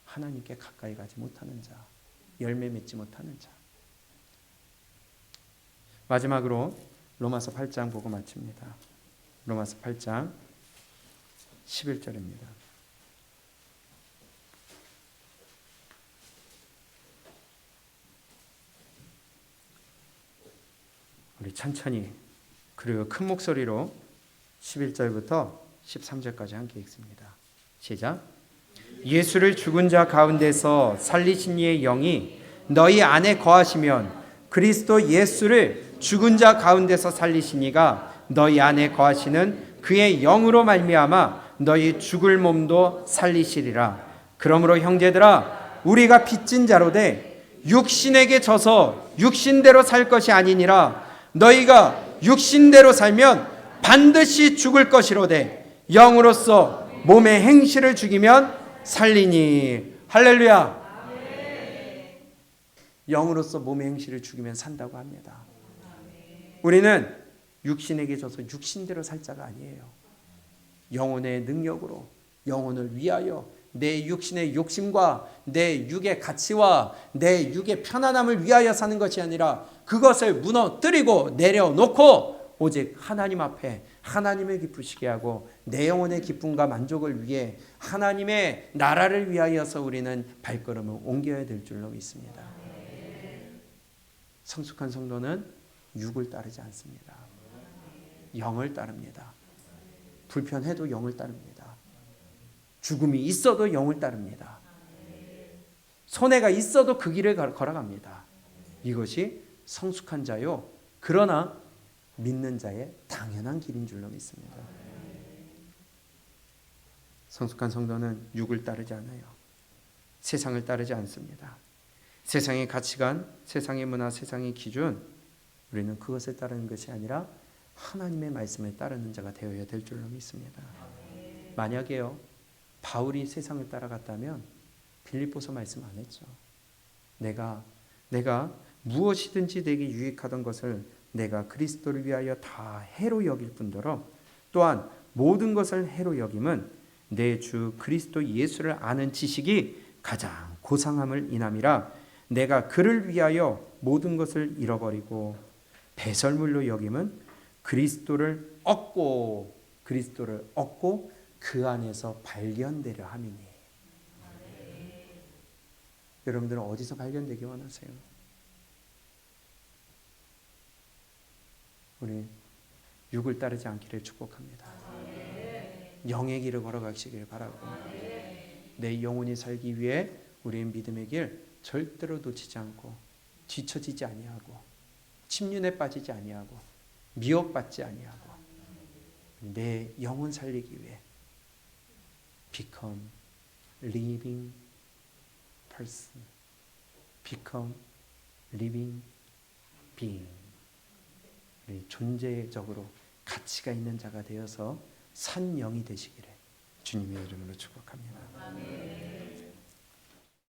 하나님께 가까이 가지 못하는 자, 열매 맺지 못하는 자. 마지막으로 로마서 8장 보고 마칩니다. 로마서 8장 11절입니다. 우리 천천히 그리고 큰 목소리로 11절부터 13절까지 함께 읽습니다. 시작. 예수를 죽은 자 가운데서 살리신 이의 영이 너희 안에 거하시면 그리스도 예수를 죽은 자 가운데서 살리신 이가 너희 안에 거하시는 그의 영으로 말미암아 너희 죽을 몸도 살리시리라. 그러므로 형제들아 우리가 빚진 자로 돼 육신에게 져서 육신대로 살 것이 아니니라. 너희가 육신대로 살면 반드시 죽을 것이로되 영으로서 몸의 행실을 죽이면 살리니. 할렐루야. 영으로서 몸의 행실을 죽이면 산다고 합니다. 우리는 육신에게 져서 육신대로 살 자가 아니에요. 영혼의 능력으로 영혼을 위하여 내 육신의 욕심과 내 육의 가치와 내 육의 편안함을 위하여 사는 것이 아니라 그것을 무너뜨리고 내려놓고 오직 하나님 앞에 하나님을 기쁘시게 하고 내 영혼의 기쁨과 만족을 위해 하나님의 나라를 위하여서 우리는 발걸음을 옮겨야 될 줄로 믿습니다. 성숙한 성도는 육을 따르지 않습니다. 영을 따릅니다. 불편해도 영을 따릅니다. 죽음이 있어도 영을 따릅니다. 손해가 있어도 그 길을 걸어갑니다. 이것이 성숙한 자요, 그러나 믿는 자의 당연한 길인 줄로 믿습니다. 성숙한 성도는 육을 따르지 않아요. 세상을 따르지 않습니다. 세상의 가치관, 세상의 문화, 세상의 기준, 우리는 그것을 따르는 것이 아니라 하나님의 말씀을 따르는 자가 되어야 될 줄로 믿습니다. 만약에요, 바울이 세상을 따라갔다면 빌립보서 말씀 안 했죠. 내가 무엇이든지 내게 유익하던 것을 내가 그리스도를 위하여 다 해로 여길 뿐더러 또한 모든 것을 해로 여김은 내 주 그리스도 예수를 아는 지식이 가장 고상함을 인함이라. 내가 그를 위하여 모든 것을 잃어버리고 배설물로 여김은 그리스도를 얻고 그 안에서 발견되려 함이니. 여러분들은 어디서 발견되기 원하세요? 우리 육을 따르지 않기를 축복합니다. 영의 길을 걸어가시길 바라고, 내 영혼이 살기 위해 우리의 믿음의 길 절대로 놓치지 않고 뒤처지지 아니하고 침륜에 빠지지 아니하고 미혹받지 아니하고 내 영혼 살리기 위해 become living person, become living being, 존재적으로 가치가 있는 자가 되어서 산 영이 되시기를 주님의 이름으로 축복합니다.